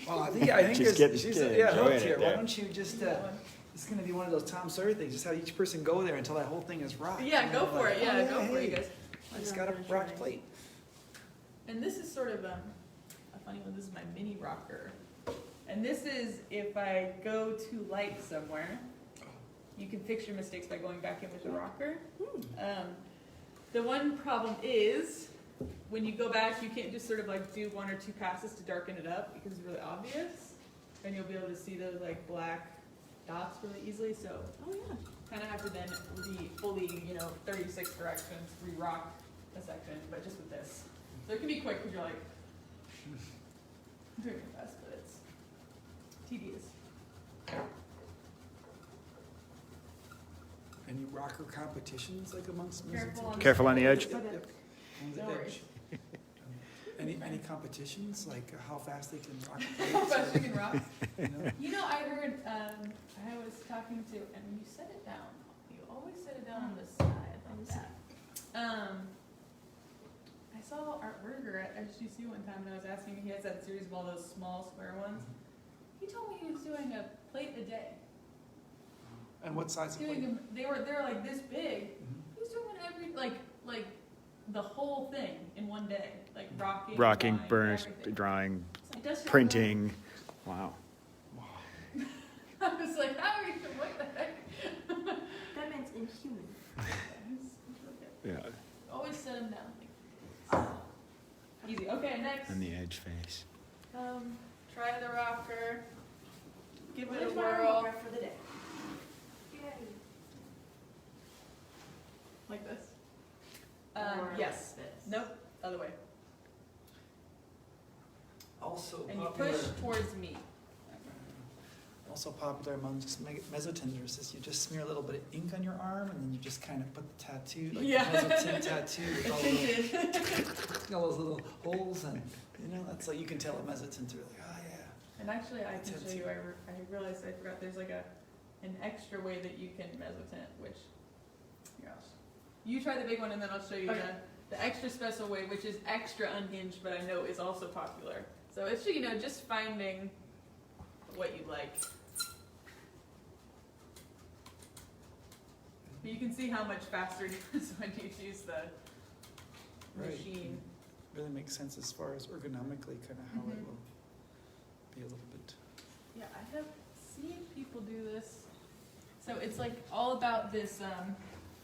Speaker 3: Well, I think
Speaker 4: She's
Speaker 3: there's-
Speaker 4: getting-
Speaker 3: she's
Speaker 4: getting
Speaker 3: yeah,
Speaker 4: enjoying
Speaker 3: hooked
Speaker 4: it
Speaker 3: here. Why
Speaker 4: there.
Speaker 3: don't you just
Speaker 1: That one.
Speaker 3: it's gonna be one of those Tom Sawyer things. Just have each person go there until that whole thing is rocked.
Speaker 1: Yeah,
Speaker 3: And
Speaker 1: go
Speaker 3: then
Speaker 1: for
Speaker 3: like,
Speaker 1: it. Yeah,
Speaker 3: oh,
Speaker 1: go for it, you
Speaker 3: hey,
Speaker 1: guys.
Speaker 3: I just got a rocked plate.
Speaker 1: And this is sort of a funny one. This is my mini rocker. And this is if I go too light somewhere, you can fix your mistakes by going back in with the rocker. The one problem is when you go back, you can't just sort of like do 1 or 2 passes to darken it up because it's really obvious. And you'll be able to see those like black dots really easily. So
Speaker 2: Oh, yeah.
Speaker 1: kind of have to then fully, 36 directions, re-rock a section, but just with this. So it can be quick because you're like, I'm doing my best, but it's tedious.
Speaker 3: Any rocker competitions like amongst
Speaker 1: Careful on
Speaker 3: mezzotinters?
Speaker 4: Careful on the edge.
Speaker 3: Yep, yep. On the
Speaker 1: No
Speaker 3: edge.
Speaker 1: worries.
Speaker 3: Any competitions like how fast they can rock
Speaker 1: How
Speaker 3: plates?
Speaker 1: fast you can rock.
Speaker 3: You know?
Speaker 1: You know, I heard, I was talking to, and you set it down. You always set it down on the side like that. I saw Art Berger at SGC one time, and I was asking him, he has that series of all those small square ones. He told me he was doing a plate a day.
Speaker 3: And what size of plate?
Speaker 1: Doing them, they were like this big.
Speaker 3: Mhm.
Speaker 1: He was doing every, like the whole thing in one day, like rocking,
Speaker 4: Rocking,
Speaker 1: drawing,
Speaker 4: burnish,
Speaker 1: everything.
Speaker 4: drawing,
Speaker 1: It does show
Speaker 4: printing. Wow.
Speaker 1: that. I was like, how are you, what the heck?
Speaker 2: That man's inhuman.
Speaker 4: Yeah.
Speaker 1: Always set them down. Easy. Okay, next.
Speaker 4: And the edge face.
Speaker 1: Try the rocker. Give it a
Speaker 2: Where's my
Speaker 1: whirl.
Speaker 2: rocker for the day? Yay.
Speaker 1: Like this.
Speaker 2: Or
Speaker 1: Yes.
Speaker 2: like this.
Speaker 1: Nope. Other way.
Speaker 3: Also
Speaker 1: And you
Speaker 3: popular.
Speaker 1: push towards me.
Speaker 3: Also popular amongst mezzotinters is you just smear a little bit of ink on your arm and then you just kind of put the tattoo, like
Speaker 1: Yeah.
Speaker 3: the mezzotint tattoo with all,
Speaker 1: Tinted.
Speaker 3: all those little holes, and that's like you can tell a mezzotinter, like, oh yeah.
Speaker 1: And actually, I can show
Speaker 3: Tinted.
Speaker 1: you. I realized I forgot. There's like an extra way that you can mezzotint, which, gosh, you try the big one and then I'll show you
Speaker 2: Okay.
Speaker 1: the extra special way, which is extra unhinged, but I know is also popular. So it's, you know, just finding what you like. But you can see how much faster it is when you use the
Speaker 3: Right.
Speaker 1: machine.
Speaker 3: Really makes sense as far as ergonomically kind of how it
Speaker 1: Mhm.
Speaker 3: will be a little bit.
Speaker 1: Yeah, I have seen people do this. So it's like all about this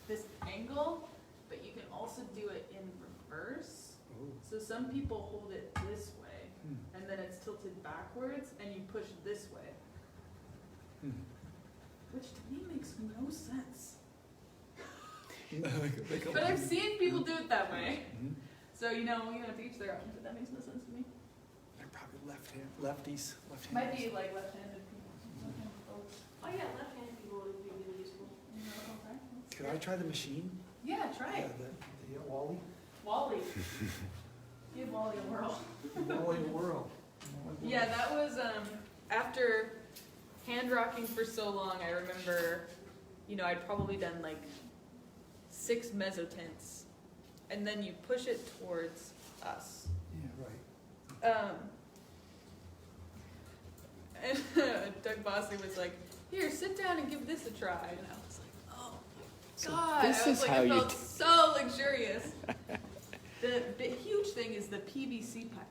Speaker 1: this angle, but you can also do it in reverse.
Speaker 3: Oh.
Speaker 1: So some people hold it this way,
Speaker 3: Hmm.
Speaker 1: and then it's tilted backwards, and you push this way,
Speaker 3: Hmm.
Speaker 1: which to me makes no sense.
Speaker 3: Like a
Speaker 1: But I've seen people do it that way.
Speaker 3: Mhm.
Speaker 1: So you know, to each their own. But that makes no sense to me.
Speaker 3: They're probably lefties.
Speaker 1: Might be like left-handed people. Left-handed folks.
Speaker 2: Oh yeah, left-handed people would be really useful.
Speaker 1: Okay.
Speaker 3: Could I try the machine?
Speaker 1: Yeah, try it.
Speaker 3: The Wally?
Speaker 1: Wally. Give Wally a whirl.
Speaker 3: Wally Whirl.
Speaker 1: Yeah, that was after hand rocking for so long. I remember, you know, I'd probably done like 6 mezzotints, and then you push it towards us.
Speaker 3: Yeah, right.
Speaker 1: And Doug Bosley was like, "Here, sit down and give this a try." And I was like, "Oh
Speaker 4: So
Speaker 1: my god!"
Speaker 4: this
Speaker 1: I was
Speaker 4: is
Speaker 1: like,
Speaker 4: how
Speaker 1: I
Speaker 4: you
Speaker 1: felt so luxurious. The huge thing is the PVC pipe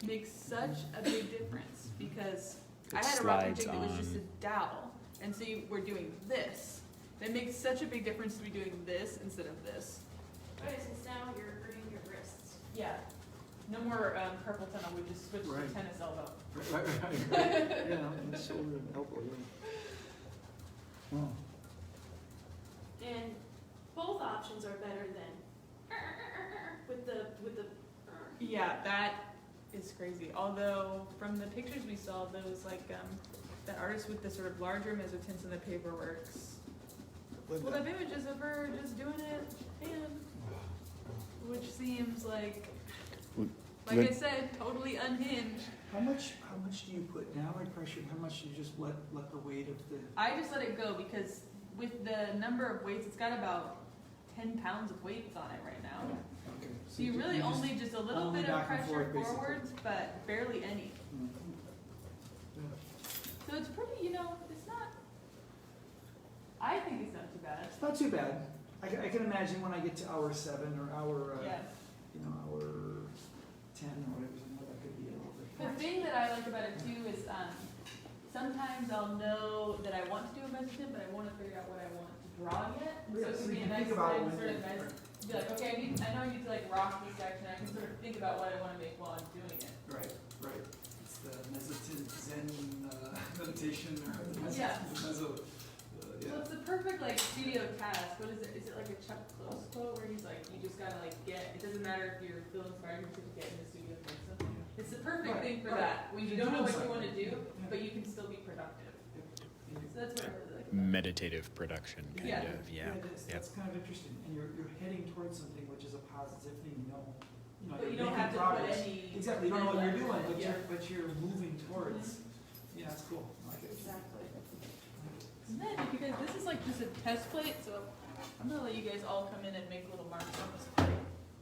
Speaker 1: makes such a big difference because I
Speaker 4: It
Speaker 1: had a rocking
Speaker 4: slides
Speaker 1: jig that was just a
Speaker 4: on.
Speaker 1: dowel, and so you were doing this. It makes such a big difference to be doing this instead of this.
Speaker 2: Okay, since now you're hurting your wrists.
Speaker 1: Yeah. No more carpal tunnel. We just switched
Speaker 3: Right.
Speaker 1: to tennis elbow.
Speaker 3: Right. Yeah, and shoulder and elbow, yeah. Wow.
Speaker 2: And both options are better than with the
Speaker 1: Yeah, that is crazy. Although from the pictures we saw, those like that artist with the sort of larger mezzotints in the paperworks. Well, the images of her just doing it hand, which seems like I said, totally unhinged.
Speaker 3: How much do you put downward pressure and how much do you just let the weight of the...
Speaker 1: I just let it go because with the number of weights, it's got about 10 pounds of weights on it right now.
Speaker 3: Okay.
Speaker 1: So you really only just a little
Speaker 3: only
Speaker 1: bit of
Speaker 3: back and
Speaker 1: pressure
Speaker 3: forth, basically.
Speaker 1: forwards, but barely any.
Speaker 3: Yeah.
Speaker 1: So it's pretty, you know, it's not, I think it's not too bad.
Speaker 3: It's not too bad. I can imagine when I get to hour 7 or hour,
Speaker 1: Yeah.
Speaker 3: hour 10 or whatever, that could be a little bit.
Speaker 1: The thing that I like about it too is sometimes I'll know that I want to do a mezzotint, but I want to figure out what I want to draw yet. So
Speaker 3: Yeah,
Speaker 1: it
Speaker 3: so
Speaker 1: could
Speaker 3: you
Speaker 1: be a
Speaker 3: can
Speaker 1: nice
Speaker 3: think about it
Speaker 1: time
Speaker 3: when
Speaker 1: sort of
Speaker 3: you're-
Speaker 1: be like, okay, I know I need to like rock this section. I can sort of think about what I want to make while I'm doing it.
Speaker 3: Right. It's the Mezzotint Zen meditation or the
Speaker 1: Yeah.
Speaker 3: Mezzo,
Speaker 1: So it's the perfect like studio task. What is it? Is it like a Chuck Close quote where he's like, you just gotta like it doesn't matter if you're feeling inspired, you just get in the studio and make something. It's the perfect
Speaker 3: Right,
Speaker 1: thing for
Speaker 3: right.
Speaker 1: that, when you don't know what you wanna do,
Speaker 3: Yeah.
Speaker 1: but you can still be productive. So that's what I really like about it.
Speaker 4: Meditative production, kind
Speaker 1: Yeah.
Speaker 4: of, yeah.
Speaker 3: it is.
Speaker 4: Yep.
Speaker 3: That's kind of interesting. And you're heading towards something which is a positive thing,
Speaker 1: But
Speaker 3: you're
Speaker 1: you don't
Speaker 3: making
Speaker 1: have to
Speaker 3: progress.
Speaker 1: put any.
Speaker 3: Exactly, you don't know what you're doing, but
Speaker 1: Yeah.
Speaker 3: you're moving towards, yeah, it's cool. I like it.
Speaker 1: Exactly. And then, because this is like just a test plate, so I'm gonna let you guys all come in and make little marks on this plate.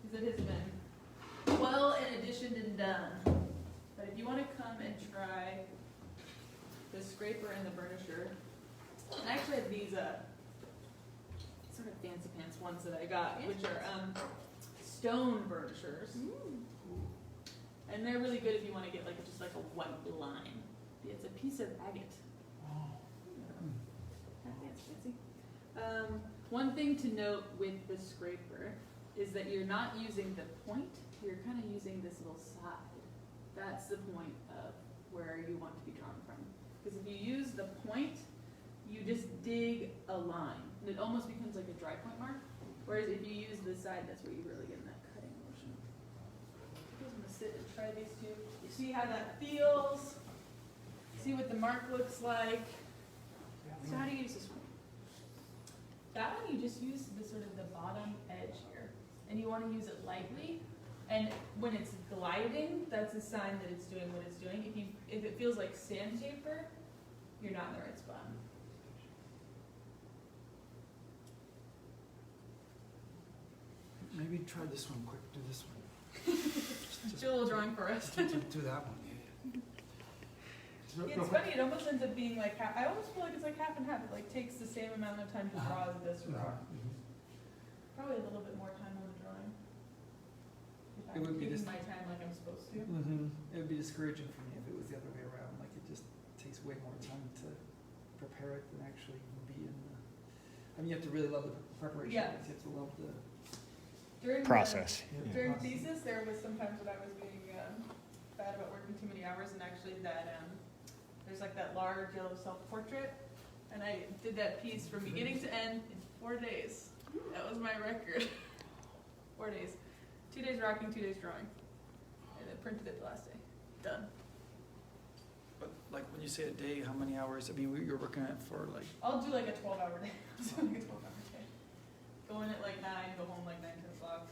Speaker 1: Because it has been well and additioned and done. But if you wanna come and try the scraper and the burnisher, and I actually have these, sort of fancy pants ones that I got, which are, stone burnishers. And they're really good if you wanna get like, just like a white line. It's a piece of agate. Fancy. One thing to note with the scraper is that you're not using the point, you're kind of using this little side. That's the point of where you want to be drawn from. Because if you use the point, you just dig a line, and it almost becomes like a dry point mark. Whereas if you use this side, that's where you really get in that cutting motion. I'm gonna sit and try these two. You see how that feels? See what the mark looks like? So how do you use this one? That one you just use the sort of the bottom edge here, and you want to use it lightly. And when it's gliding, that's a sign that it's doing what it's doing. If it feels like sandpaper, you're not in the right spot.
Speaker 3: maybe try this one quick, do this one. Just
Speaker 1: Do a little drawing for us.
Speaker 3: do that one, yeah. Real
Speaker 1: It's
Speaker 3: quick.
Speaker 1: funny, it almost ends up being like, I almost feel like it's like half and half. It like takes the same amount of time to draw as this rock. Probably a little bit more time on the drawing. If
Speaker 3: It would
Speaker 1: I'm
Speaker 3: be
Speaker 1: taking
Speaker 3: just-
Speaker 1: my time like I'm supposed to.
Speaker 3: It would be discouraging for me if it was the other way around, like it just takes way more time to prepare it than actually be in the, I mean, you have to really love the preparation,
Speaker 1: Yeah.
Speaker 3: you have to love the.
Speaker 1: During the-
Speaker 4: Process.
Speaker 1: During thesis, there was sometimes when I was being bad about working too many hours, and actually that, there's like that large yellow self-portrait, and I did that piece from beginning to end in 4 days. That was my record. 4 days. 2 days rocking, 2 days drawing. And then printed it the last day. Done.
Speaker 3: But like when you say a day, how many hours, I mean, you're working on it for like,
Speaker 1: I'll do like a 12-hour day. I'll do like a 12-hour day. Go in at like 9, go home like 9, 10 o'clock.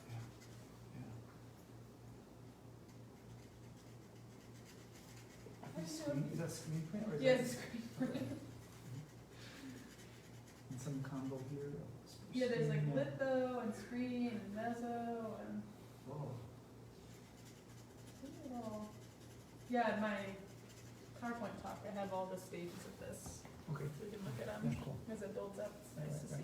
Speaker 3: is that screen print or is
Speaker 1: Yeah,
Speaker 3: that?
Speaker 1: it's screen print.
Speaker 3: And some combo here?
Speaker 1: Yeah, there's like
Speaker 3: Screen,
Speaker 1: litho and screen and mezzo and
Speaker 3: Oh.
Speaker 1: little. Yeah, in my PowerPoint talk, I have all the stages of this.
Speaker 3: Okay.
Speaker 1: So we can look at
Speaker 3: Yeah,
Speaker 1: them
Speaker 3: cool.
Speaker 1: as it builds up. It's nice to
Speaker 3: Right,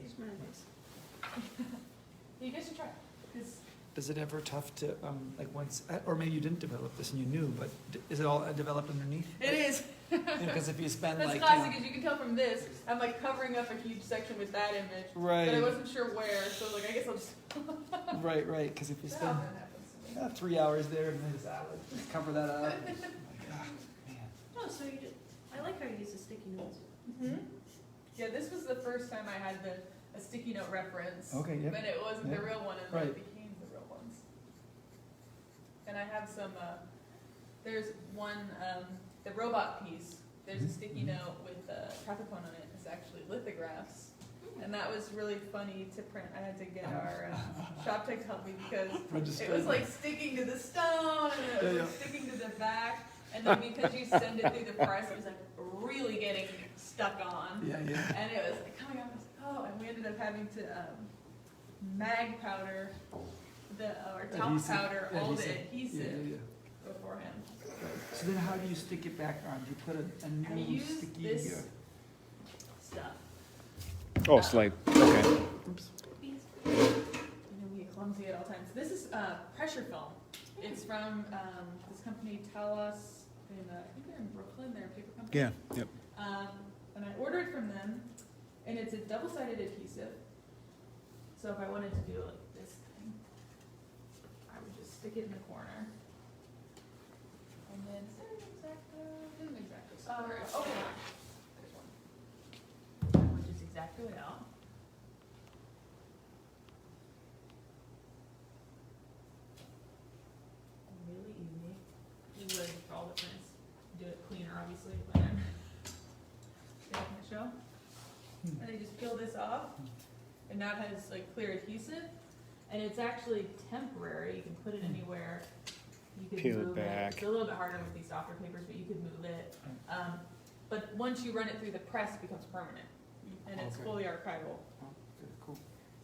Speaker 1: see. You guys should try. It's
Speaker 3: Is it ever tough to, like once, or maybe you didn't develop this and you knew, but is it all developed underneath?
Speaker 1: It is.
Speaker 3: Because if you spend
Speaker 1: That's
Speaker 3: like.
Speaker 1: classic, as you can tell from this. I'm like covering up a huge section with that image, but I
Speaker 3: Right,
Speaker 1: wasn't sure where, so like I guess I'll just.
Speaker 3: right, because if you
Speaker 1: That
Speaker 3: spend
Speaker 1: often happens to me.
Speaker 3: 3 hours there and then just cover that up. Oh my God, man.
Speaker 2: Oh, so you did, I like how you use the sticky notes.
Speaker 1: Mhm. Yeah, this was the first time I had a sticky note reference.
Speaker 3: Okay, yep.
Speaker 1: But it wasn't the
Speaker 3: Yeah.
Speaker 1: real one, and then
Speaker 3: Right.
Speaker 1: it became the real ones. And I have some, there's one, the robot piece, there's a sticky note with a traffic cone on it, it's actually lithographs. And that was really funny to print, I had to get our shop tech to help me because it was like sticking to the stone, and it was like sticking to the back, and then because you send it through the press, it was like really getting stuck on.
Speaker 3: Yeah.
Speaker 1: And it was like coming off, I was like, oh, and we ended up having to mag powder or top
Speaker 3: Adhesive.
Speaker 1: powder all the
Speaker 3: Yeah.
Speaker 1: adhesive beforehand.
Speaker 3: So then how do you stick it back on? Do you put a
Speaker 1: I
Speaker 3: new
Speaker 1: use
Speaker 3: sticky?
Speaker 1: this stuff.
Speaker 4: Oh, it's like, okay.
Speaker 3: Oops.
Speaker 2: These.
Speaker 1: You know, we get clumsy at all times. This is pressure film. It's from this company, Talos, I think they're in Brooklyn, they're a paper company.
Speaker 4: Yeah, yep.
Speaker 1: And I ordered from them, and it's a double-sided adhesive. So if I wanted to do like this thing, I would just stick it in the corner. And then, is there an isn't exactly square. Okay, there's one. Which is exactly it out. Really easy. This is for all the prints. Do it cleaner, obviously, when I'm making the show. And they just peel this off, and now it has like clear adhesive, and it's actually temporary. You can put it anywhere. You can
Speaker 4: Peel it
Speaker 1: move
Speaker 4: back.
Speaker 1: It's a little bit harder with these softer papers, but you could move it. But once you run it through the press, it becomes permanent, and it's
Speaker 3: Okay.
Speaker 1: fully archival.
Speaker 3: Oh, good, cool.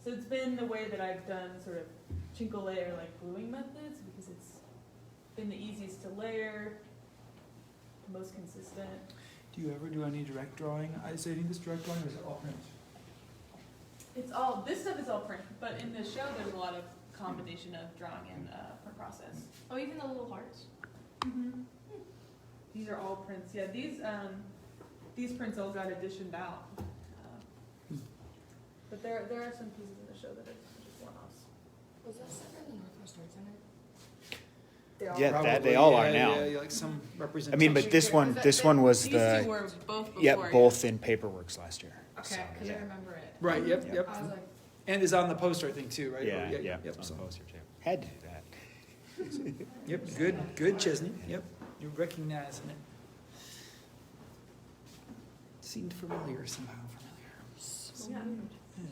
Speaker 1: So it's been the way that I've done sort of chinkle layer like gluing methods, because it's been the easiest to layer, most consistent.
Speaker 3: Do you ever do any direct drawing? Is any of this direct drawing or is it all print?
Speaker 1: It's all, this stuff is all print, but in the show, there's a lot of combination of drawing and print process.
Speaker 2: Oh, even the little hearts?
Speaker 1: These are all prints, yeah, these prints all got editioned out. But there are some pieces in the show that are just one-offs.
Speaker 5: Was that separate in the Northwest Art Center?
Speaker 1: They all
Speaker 4: Yeah,
Speaker 1: are.
Speaker 4: that- they all are
Speaker 3: Yeah,
Speaker 4: now.
Speaker 3: Yeah, like some
Speaker 4: I
Speaker 3: representation.
Speaker 4: mean, but this one was
Speaker 1: These
Speaker 4: the,
Speaker 1: two were both before.
Speaker 4: yeah, both in Paperworks last year.
Speaker 5: Okay,
Speaker 4: So,
Speaker 5: because I
Speaker 4: yeah.
Speaker 5: remember it.
Speaker 3: Right, yep,
Speaker 4: Yeah.
Speaker 3: yep.
Speaker 5: I was like,
Speaker 3: And is on the poster, I think, too, right?
Speaker 4: Yeah,
Speaker 3: Oh,
Speaker 4: yeah,
Speaker 3: Yep,
Speaker 4: on
Speaker 3: so,
Speaker 4: the poster too. Had to do that.
Speaker 3: yep, good, Chesney, yep. You're recognizing it. Seemed familiar somehow,
Speaker 5: so
Speaker 1: Yeah.
Speaker 5: weird.
Speaker 3: Yeah.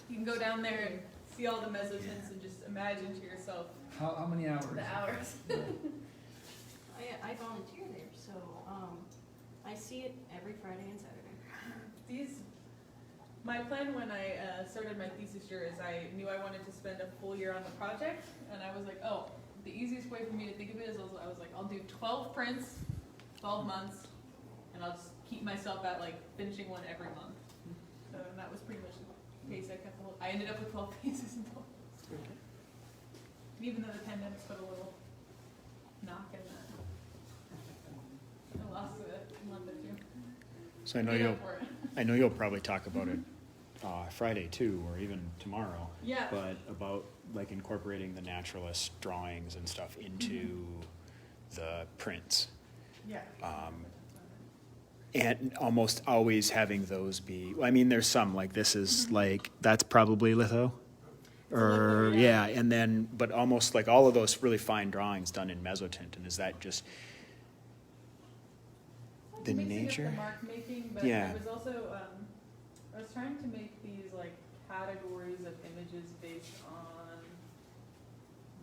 Speaker 1: You can go down there and see all the mezzotints and just imagine to yourself
Speaker 3: How many hours?
Speaker 1: the hours.
Speaker 2: I volunteer there, so, I see it every Friday and Saturday.
Speaker 1: These My plan when I started my thesis year is I knew I wanted to spend a full year on the project, and I was like, oh, the easiest way for me to think of it is I was like, I'll do 12 prints, 12 months, and I'll just keep myself at like finishing one every month. So that was pretty much the pace I kept the whole. I ended up with 12 pieces in total. And even though the pandemic's put a little knock in that, I lost a month or two.
Speaker 4: So I know
Speaker 1: Made
Speaker 4: you'll,
Speaker 1: up for it.
Speaker 4: I know you'll probably talk about it Friday too, or even tomorrow.
Speaker 1: Yeah.
Speaker 4: But about like incorporating the naturalist drawings and stuff into the prints.
Speaker 1: Yeah.
Speaker 4: And almost always having those be, I mean, there's some, like this is like, that's probably litho. Or,
Speaker 1: litho, yeah.
Speaker 4: yeah, and then, but almost like all of those really fine drawings done in Mezzotint, and is that just the
Speaker 1: Mixing up
Speaker 4: nature?
Speaker 1: the mark making, but
Speaker 4: Yeah.
Speaker 1: I was also, I was trying to make these like categories of images based on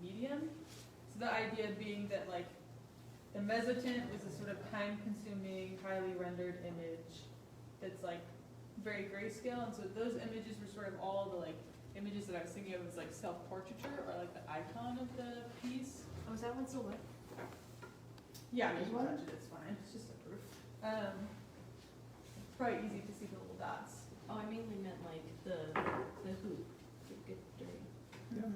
Speaker 1: medium. So the idea being that like the Mezzotint was a sort of time-consuming, highly rendered image that's like very grayscale, and so those images were sort of all the like images that I was thinking of as like self-portraiture or like the icon of the piece.
Speaker 2: Oh, is that one still wet?
Speaker 1: Yeah, you
Speaker 2: This
Speaker 1: can
Speaker 2: one?
Speaker 1: touch it, it's fine, it's just a proof. It's probably easy to see the little dots.
Speaker 2: Oh, I mainly meant like the hoop. Could get dirty.
Speaker 3: Yeah.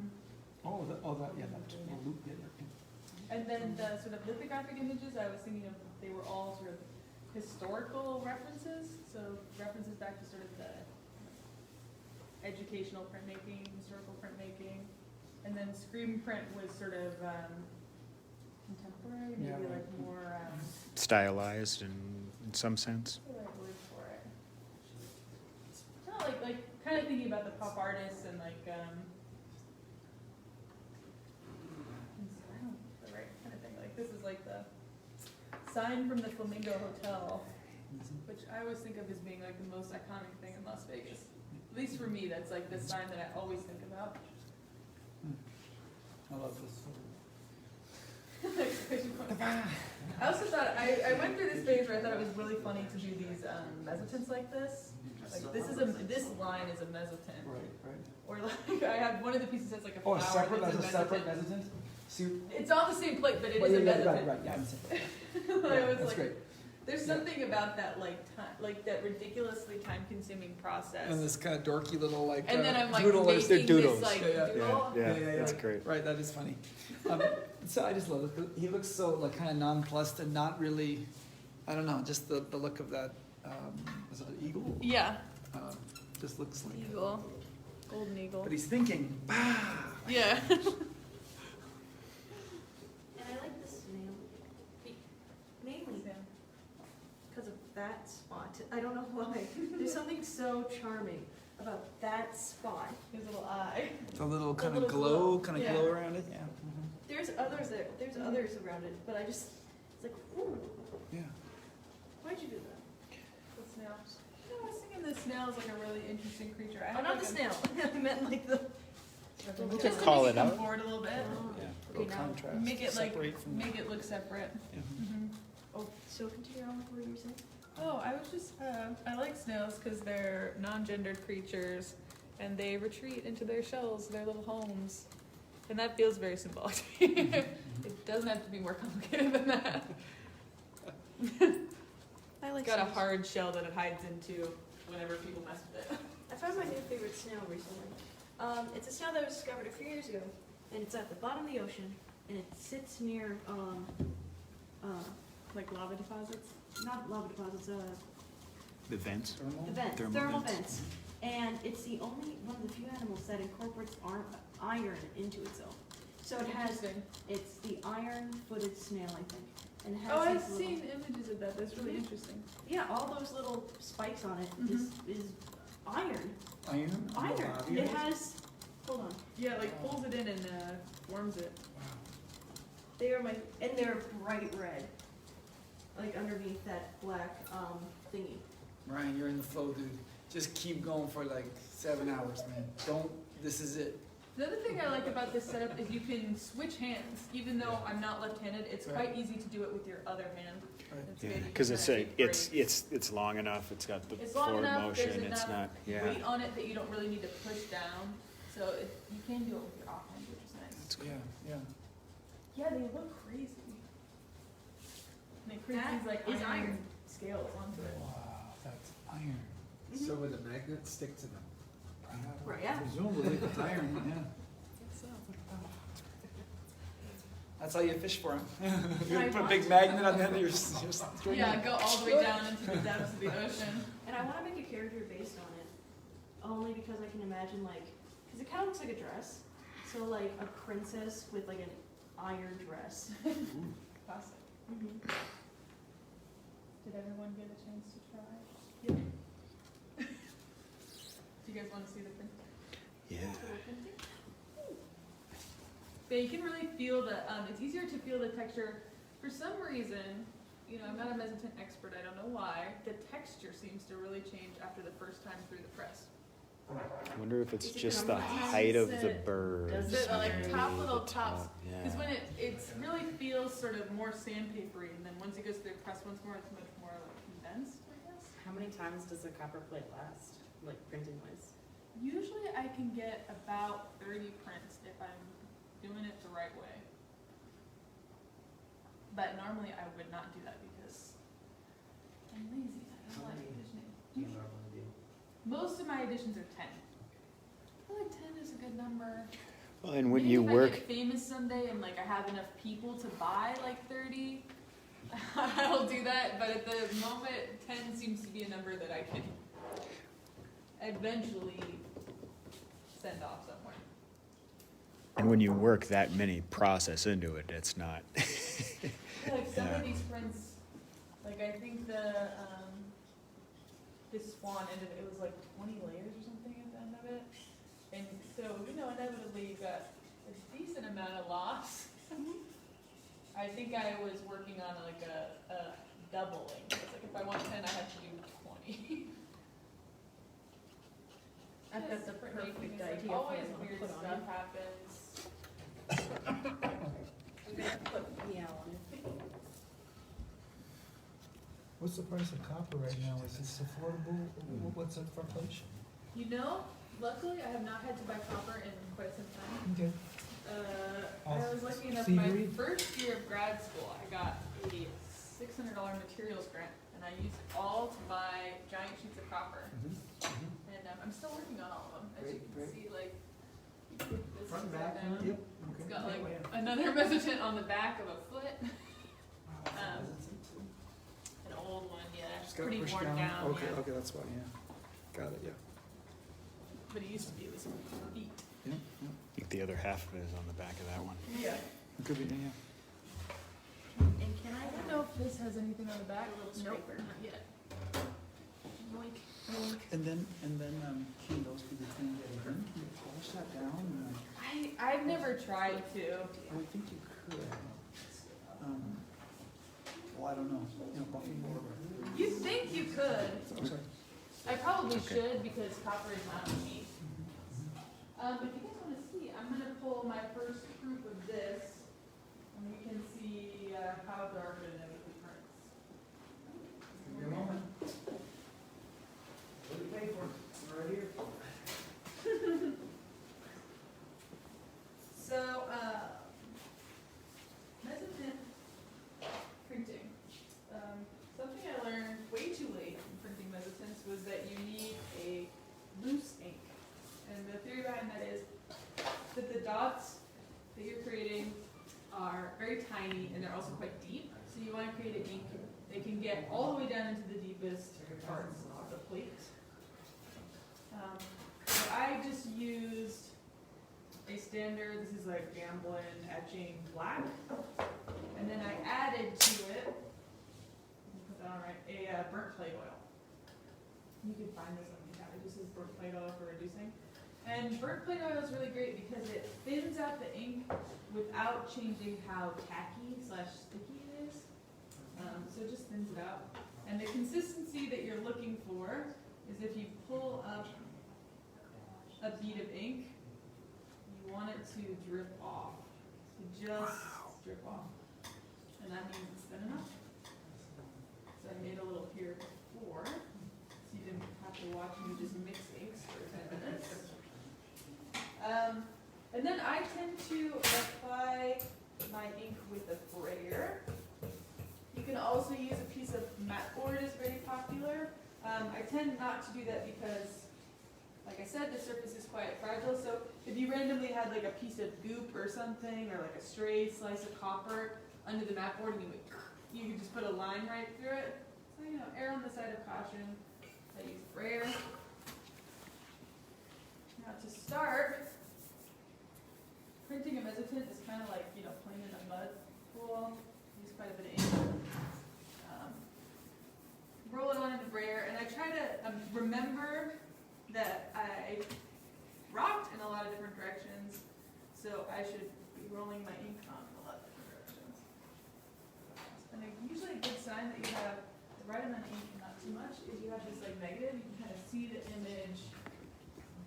Speaker 3: Oh, that, yeah, that loop, yeah, yeah.
Speaker 1: And then the sort of lithographic images, I was thinking of, they were all sort of historical references, so references back to sort of the educational printmaking, historical printmaking. And then screen print was sort of contemporary, maybe
Speaker 3: Yeah, right.
Speaker 1: like more,
Speaker 4: Stylized in some sense.
Speaker 1: what's the right word for it? Not like kind of thinking about the pop artists and like, I don't know the right kind of thing. Like this is like the sign from the Flamingo Hotel, which I always think of as being like the most iconic thing in Las Vegas. At least for me, that's like the sign that I always think about.
Speaker 3: I love this.
Speaker 1: I also thought, I went through this phase where I thought it was really funny to do these mezzotints like this. Like this line is a mezzotint.
Speaker 3: Right, right.
Speaker 1: Or like, I have one of the pieces that's like a
Speaker 3: Oh,
Speaker 1: flower
Speaker 3: that's a separate
Speaker 1: mezzotint.
Speaker 3: Mezzotint? See,
Speaker 1: It's on the same plate, but it
Speaker 3: well,
Speaker 1: is a
Speaker 3: yeah,
Speaker 1: mezzotint.
Speaker 3: right, yeah, I'm saying.
Speaker 1: I
Speaker 3: Yeah,
Speaker 1: was
Speaker 3: that's
Speaker 1: like,
Speaker 3: great.
Speaker 1: there's
Speaker 3: Yeah.
Speaker 1: something about that like time, like that ridiculously time-consuming process.
Speaker 7: And this kind of dorky little like
Speaker 1: And then I'm like
Speaker 7: doodle or
Speaker 1: making
Speaker 4: doodles.
Speaker 1: this like
Speaker 7: Yeah, yeah.
Speaker 1: doodle.
Speaker 3: Yeah,
Speaker 4: That's great.
Speaker 7: right, that is funny.
Speaker 3: So I just love it. He looks so like kind of nonplussed and not really, I don't know, just the look of that, is it an eagle?
Speaker 1: Yeah,
Speaker 3: Just looks like.
Speaker 1: eagle, golden eagle.
Speaker 3: But he's thinking, bah!
Speaker 1: Yeah.
Speaker 2: And I like the snail, mainly because of that spot. I don't know why. There's something so charming about that spot.
Speaker 1: His little eye.
Speaker 3: The little kind
Speaker 1: little
Speaker 3: of glow,
Speaker 1: glow.
Speaker 3: kind of
Speaker 1: Yeah.
Speaker 3: glow around it, yeah.
Speaker 2: There's others there. There's others around it, but I just, it's like, ooh,
Speaker 3: Yeah.
Speaker 2: why'd you do that?
Speaker 1: The snail. You know, I was thinking the snail is like a really interesting creature. I
Speaker 2: Oh,
Speaker 1: have
Speaker 2: not
Speaker 1: like
Speaker 2: the
Speaker 1: a-
Speaker 2: snail. I meant like the.
Speaker 1: Just to
Speaker 4: Call
Speaker 1: make
Speaker 4: it
Speaker 1: come
Speaker 4: out.
Speaker 1: forward a little bit.
Speaker 2: Oh,
Speaker 4: Yeah.
Speaker 2: okay, now.
Speaker 3: Contrast.
Speaker 1: Make it like,
Speaker 3: Separate from
Speaker 1: make it look separate.
Speaker 3: Yeah.
Speaker 1: Mhm.
Speaker 2: Oh, so continue on with what you were saying.
Speaker 1: Oh, I was just, I like snails because they're non-gendered creatures and they retreat into their shells, their little homes. And that feels very symbolic to me. It doesn't have to be more complicated than that.
Speaker 2: I like
Speaker 1: It's got a
Speaker 2: snails.
Speaker 1: hard shell that it hides into whenever people mess with it.
Speaker 2: I found my new favorite snail recently. It's a snail that was discovered a few years ago, and it's at the bottom of the ocean, and it sits near,
Speaker 1: Like lava deposits.
Speaker 2: not lava deposits,
Speaker 4: The vents?
Speaker 2: vents,
Speaker 4: Thermal
Speaker 2: thermal
Speaker 4: vents.
Speaker 2: vents. And it's the only one of the few animals that incorporates iron into itself. So it has,
Speaker 1: Interesting.
Speaker 2: it's the iron-footed snail, I think, and it has
Speaker 1: Oh, I've
Speaker 2: these little-
Speaker 1: seen images of that. That's really interesting.
Speaker 2: Yeah, all those little spikes on it is iron.
Speaker 3: Iron?
Speaker 2: Iron. It has. Hold on.
Speaker 1: Yeah, like pulls it in and forms it.
Speaker 2: They are and they're bright red, like underneath that black thingy.
Speaker 7: Ryan, you're in the flow, dude. Just keep going for like 7 hours, man. Don't. This is it.
Speaker 1: The other thing I like about this setup is you can switch hands. Even though I'm not left-handed, it's quite easy to do it with your other hand. It's
Speaker 4: Yeah,
Speaker 1: good. You
Speaker 4: because
Speaker 1: can
Speaker 4: it's
Speaker 1: kinda
Speaker 4: a,
Speaker 1: take
Speaker 4: it's,
Speaker 1: breaks.
Speaker 4: it's long enough, it's got the
Speaker 1: It's long
Speaker 4: forward
Speaker 1: enough,
Speaker 4: motion,
Speaker 1: there's
Speaker 4: it's
Speaker 1: enough
Speaker 4: not, yeah.
Speaker 1: weight on it that you don't really need to push down. So you can do it with your offhand, which is nice.
Speaker 4: That's cool.
Speaker 7: Yeah.
Speaker 1: Yeah, they look crazy. And they create
Speaker 2: That
Speaker 1: these like
Speaker 2: is
Speaker 1: iron
Speaker 2: iron.
Speaker 1: scales onto it.
Speaker 7: Wow, that's iron.
Speaker 2: Mhm.
Speaker 7: So would the magnet stick to them?
Speaker 2: Right, yeah.
Speaker 3: Presumably, it's iron, yeah. That's how you fish for them. You
Speaker 2: I
Speaker 3: put a
Speaker 2: want
Speaker 3: big
Speaker 2: to.
Speaker 3: magnet on the end of your string.
Speaker 1: Yeah, go all the way down into the depths of the ocean.
Speaker 2: And I want to make a character based on it, only because I can imagine like, because it kind of looks like a dress. So like a princess with like an iron dress.
Speaker 1: Classic.
Speaker 2: Mm-hmm.
Speaker 1: Did everyone get a chance to try? Yep. Do you guys want to see the print?
Speaker 4: Yeah.
Speaker 1: Yeah, you can really feel the, it's easier to feel the texture. For some reason, you know, I'm not a Mezzotint expert, I don't know why, the texture seems to really change after the first time through the press.
Speaker 4: I wonder if it's
Speaker 2: Is it
Speaker 4: just the
Speaker 2: sometimes
Speaker 4: height of the
Speaker 1: it-
Speaker 4: bird.
Speaker 2: does
Speaker 1: The like
Speaker 4: maybe,
Speaker 1: top
Speaker 4: the
Speaker 1: little tops,
Speaker 4: yeah.
Speaker 1: because when it's really feels sort of more sandpapery, and then once it goes through the press once more, it's much more like condensed, I guess.
Speaker 5: How many times does a copper plate last, like printing wise?
Speaker 1: Usually I can get about 30 prints if I'm doing it the right way. But normally I would not do that because I'm lazy. I don't like editioning. Most of my editions are 10. I feel like 10 is a good number.
Speaker 4: Well, and when
Speaker 1: Maybe
Speaker 4: you
Speaker 1: if I
Speaker 4: work,
Speaker 1: get famous someday and like I have enough people to buy like 30, I'll do that. But at the moment, 10 seems to be a number that I can eventually send off somewhere.
Speaker 4: and when you work that many process into it, it's not.
Speaker 1: I feel like some of these prints, like I think this swan ended, it was like 20 layers or something at the end of it. And so, you know, inevitably you got a decent amount of loss. I think I was working on like a doubling. It's like if I want 10, I have to do 20.
Speaker 2: I've got the
Speaker 1: Printmaking
Speaker 2: perfect
Speaker 1: is, like,
Speaker 2: idea of what
Speaker 1: always
Speaker 2: I want to
Speaker 1: weird
Speaker 2: put on
Speaker 1: stuff
Speaker 2: it.
Speaker 1: happens.
Speaker 2: I'm gonna put meow on it.
Speaker 3: What's the price of copper right now? Is this affordable? What's it for inflation?
Speaker 1: You know, luckily I have not had to buy copper in quite some time.
Speaker 3: Okay.
Speaker 1: I was lucky enough,
Speaker 3: See,
Speaker 1: my
Speaker 3: read.
Speaker 1: first year of grad school, I got a $600 materials grant, and I used it all to buy giant sheets of copper. And I'm still working on all of them, as you can see, like, this
Speaker 3: Front and
Speaker 1: is
Speaker 3: back,
Speaker 1: like,
Speaker 3: yep.
Speaker 1: it's got like another Mezzotint on the back of a foot, an old one, yeah,
Speaker 7: Just gotta
Speaker 1: pretty
Speaker 7: push
Speaker 1: worn
Speaker 7: down.
Speaker 1: down,
Speaker 7: Okay,
Speaker 1: yeah.
Speaker 7: okay, that's why, yeah. Got it, yeah.
Speaker 1: But it used to be, it was feet.
Speaker 7: Yeah,
Speaker 4: I think the other half of it is on the back of that one.
Speaker 1: Yeah.
Speaker 7: it could be, yeah.
Speaker 2: And can
Speaker 1: I
Speaker 2: I
Speaker 1: don't know if this has anything on the back.
Speaker 2: A little
Speaker 1: Nope,
Speaker 2: scraper.
Speaker 1: not yet. Yoink, yoink.
Speaker 3: And then, can those be the thing that can you polish that down?
Speaker 1: I've never tried to.
Speaker 3: I would think you could. Well, I don't know. You know, coffee more.
Speaker 1: You think you could.
Speaker 3: I'm sorry.
Speaker 1: I probably
Speaker 4: Okay.
Speaker 1: should because copper is not cheap. If you guys want to see, I'm going to pull my first proof of this, and we can see how dark it inevitably prints.
Speaker 3: Give me a moment. What do you pay for? Right here.
Speaker 1: So, Mezzotint printing. Something I learned way too late in printing Mezzotints was that you need a loose ink. And the theory behind that is that the dots that you're creating are very tiny and they're also quite deep. So you want to create an ink that can get all the way down into the deepest parts of the plate. So I just used a standard, this is like Gamblin etching black, and then I added to it, let me put that on right, a burnt plate oil. You can find this on the tab, it just says burnt plate oil for reducing. And burnt plate oil is really great because it thins out the ink without changing how tacky / sticky it is. So it just thins it out. And the consistency that you're looking for is if you pull up a bead of ink, you you want it to drip off. So just drip off. And that means it's thin enough. So I made a little here before, so you didn't have to watch me just mix inks for 10 minutes. And then I tend to apply my ink with a brayer. You can also use a piece of mat board, is very popular. I tend not to do that because, like I said, the surface is quite fragile. So if you randomly had like a piece of goop or something, or like a stray slice of copper under the mat board, and you could just put a line right through it. So, you know, err on the side of caution. I use brayer. Now to start, printing a mezzotint is kind of like, you know, playing in a mud pool. Use quite a bit of ink. Roll it on in the brayer, and I try to remember that I rocked in a lot of different directions, so I should be rolling my ink on in a lot of different directions. And usually a good sign that you have the right amount of ink and not too much is you have this like negative. You can kind of see the image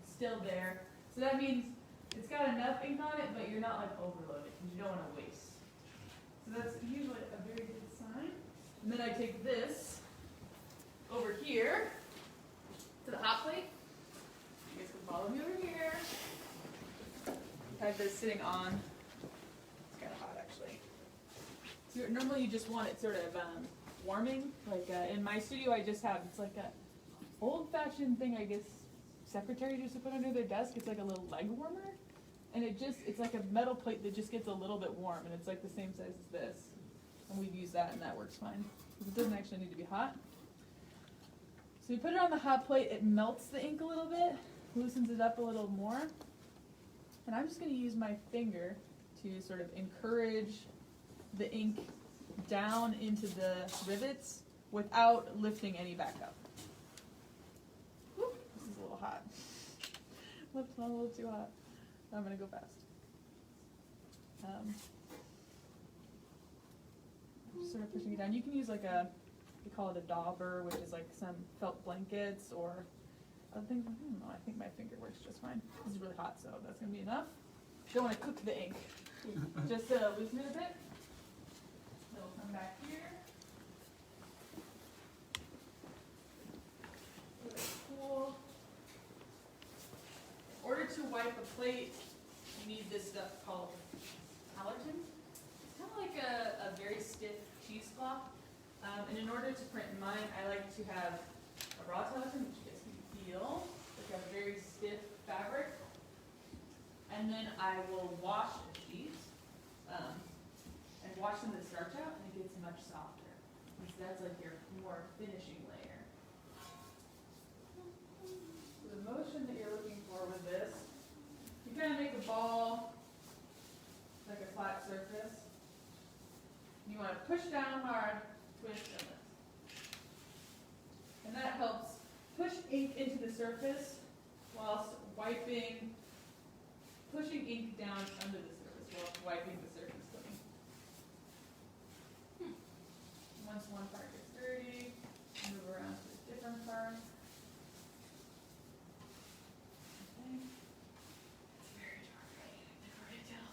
Speaker 1: still there. So that means it's got enough ink on it, but you're not like overloaded because you don't want to waste. So that's usually a very good sign. And then I take this over here to the hot plate. You guys can follow me over here. I have this sitting on. It's kind of hot actually. So normally you just want it sort of warming. Like in my studio, I just have, it's like a old-fashioned thing, I guess secretaries used to put under their desk. It's like a little leg warmer. And it's like a metal plate that just gets a little bit warm, and it's like the same size as this. And we've used that, and that works fine. It doesn't actually need to be hot. So you put it on the hot plate, it melts the ink a little bit, loosens it up a little more. And I'm just going to use my finger to sort of encourage the ink down into the rivets without lifting any back up. Whew, this is a little hot. Left one a little too hot. I'm going to go fast. Just sort of pushing it down. You can use like we call it a dauber, which is like some felt blankets or other things. I don't know, I think my finger works just fine. This is really hot, so that's going to be enough. Don't want to cook the ink. Just loosen it a bit. So we'll come back here. Really cool. In order to wipe a plate, you need this stuff called allergen. It's kind of like a very stiff cheesecloth. And in order to print mine, I like to have a raw gelatin, which gets me feel like a very stiff fabric. And then I will wash a sheet and wash some of the starch out, and it gets much softer. And so that's like your more finishing layer. So the motion that you're looking for with this, you kind of make a ball, like a flat surface. You want to push down hard, twist and lift. And that helps push ink into the surface whilst pushing ink down under the surface whilst wiping the surface clean. Once one part gets dirty, move around to a different part. Okay. It's very dark, I can already tell.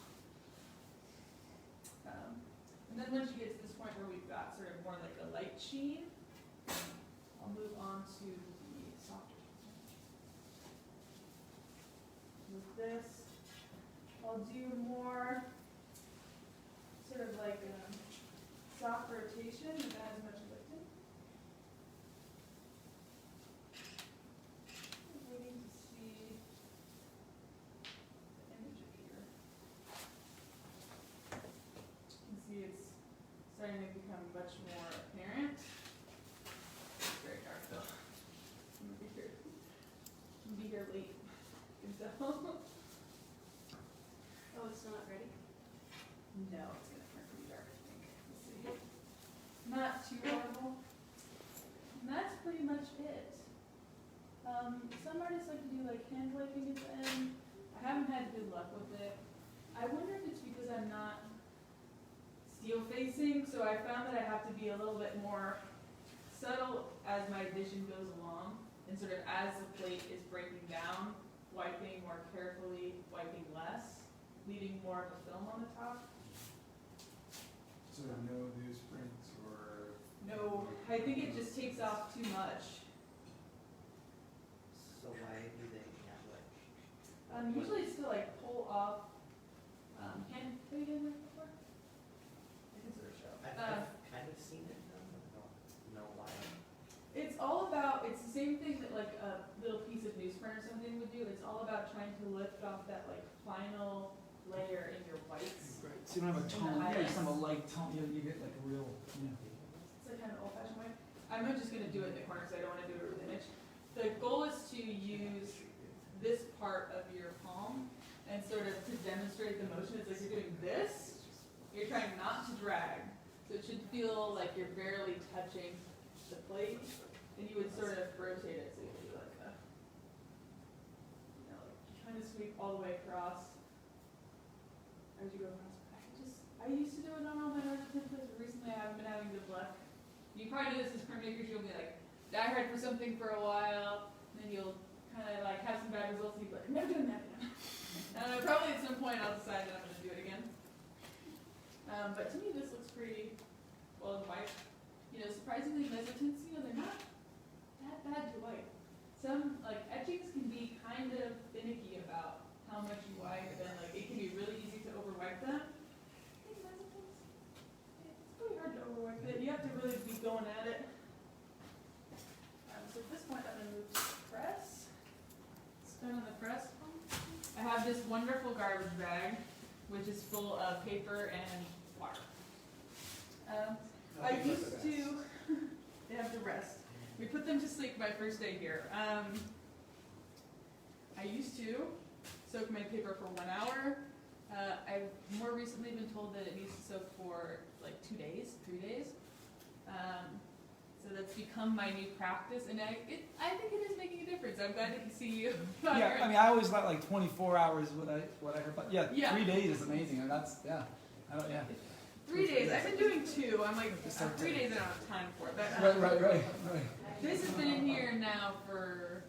Speaker 1: And then once you get to this point where we've got sort of more like a light sheen, I'll move on to the softer sheen. With this, I'll do more sort of like soft rotation without as much lifting. I'm waiting to see the image up here. You can see it's starting to become much more apparent. It's very dark though. I'm gonna be here late. You can tell.
Speaker 2: Oh, it's not ready?
Speaker 1: No, it's gonna turn pretty dark, I think. Let's see. Not too horrible. And that's pretty much it. Some artists like to do like hand wiping at the end. I haven't had good luck with it. I wonder if it's because I'm not steel facing, so I found that I have to be a little bit more subtle as my vision goes along, and sort of as the plate is breaking down, wiping more carefully, wiping less, leaving more of a film on the top.
Speaker 7: So no newsprints or?
Speaker 1: No, I think it just takes off too much.
Speaker 8: So why do they have like?
Speaker 1: Usually it's to like pull off, have you done that before? I can sort of show.
Speaker 8: I've kind of seen it done, but I don't know why.
Speaker 1: It's all about, it's the same thing that like a little piece of newsprint or something would do. It's all about trying to lift off that like final layer in your whites.
Speaker 3: Right, so you don't have a tone, yeah, you just have a light tone, you get like a real, yeah.
Speaker 1: It's like kind of old fashioned way. I'm not just gonna do it in the corner because I don't wanna do it with image. The goal is to use this part of your palm and sort of to demonstrate the motion. It's like you're doing this, you're trying not to drag. So it should feel like you're barely touching the plate, and you would sort of rotate it so you do like a, you know, like trying to sweep all the way across as you go across. I used to do it on all my larger templates, but recently I haven't been having good luck. You probably do this as printmakers, you'll be like, I heard for something for a while, and then you'll kind of like have some bad results, and you'll be like, I'm never doing that again. Probably at some point I'll decide that I'm going to do it again. But to me this looks pretty well in white. You know, surprisingly Mezzotints, you know, they're not that bad to wipe. Some like etchings can be kind of finicky about how much you wipe, and then like it can be really easy to overwipe them. I think Mezzotints, it's pretty hard to overwipe it. You have to really be going at it. So at this point I'm going to move to the press. Start on the press. I have this wonderful garbage bag, which is full of paper and water. I used to, they have the rest. We put them to sleep my first day here. I used to soak my paper for 1 hour. I've more recently been told that it needs to soak for like 2 days, 3 days. So that's become my new practice, and I think it is making a difference. I'm glad to see you.
Speaker 3: Yeah, I mean, I always like 24 hours what I heard, but yeah,
Speaker 1: Yeah.
Speaker 3: 3 days is amazing, and that's, yeah, I don't, yeah.
Speaker 1: 3 days. I've been doing 2. I'm like, 3 days I don't have time for it. But,
Speaker 3: Right.
Speaker 1: This has been in here now for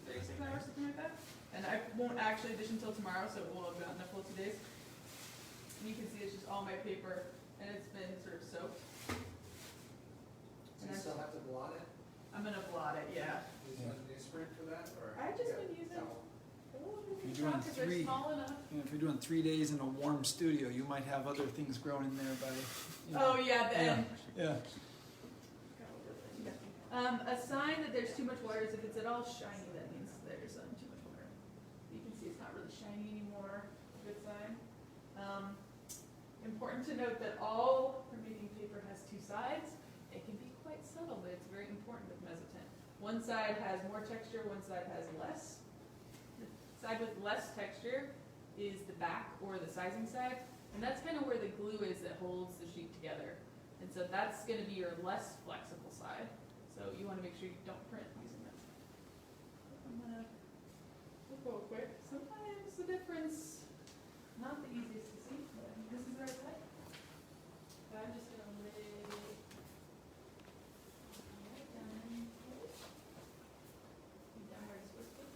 Speaker 1: 36 hours, something like that. And I won't actually edition until tomorrow, so it will have gotten a full 2 days. And you can see it's just all my paper, and it's been sort of soaked.
Speaker 8: Do you still have to blot it?
Speaker 1: I'm gonna blot it, yeah.
Speaker 8: Is there a newsprint for that, or?
Speaker 1: I've just been using
Speaker 8: No.
Speaker 3: You're doing
Speaker 1: because they're
Speaker 3: 3.
Speaker 1: small enough.
Speaker 3: You know, if you're doing 3 days in a warm studio, you might have other things growing in there by, you know.
Speaker 1: Oh yeah, the end.
Speaker 3: Yeah.
Speaker 1: A sign that there's too much water is if it's at all shiny, that means there's too much water. You can see it's not really shiny anymore. Good sign. Important to note that all printmaking paper has 2 sides. It can be quite subtle, but it's very important with Mezzotint. One side has more texture, one side has less. The side with less texture is the back or the sizing side, and that's kind of where the glue is that holds the sheet together. And so that's going to be your less flexible side. So you want to make sure you don't print using that. I'm going to look real quick. Sometimes the difference, not the easiest to see, but this is the right side. But I'm just going to lay it right down in place. Down where it's supposed to be.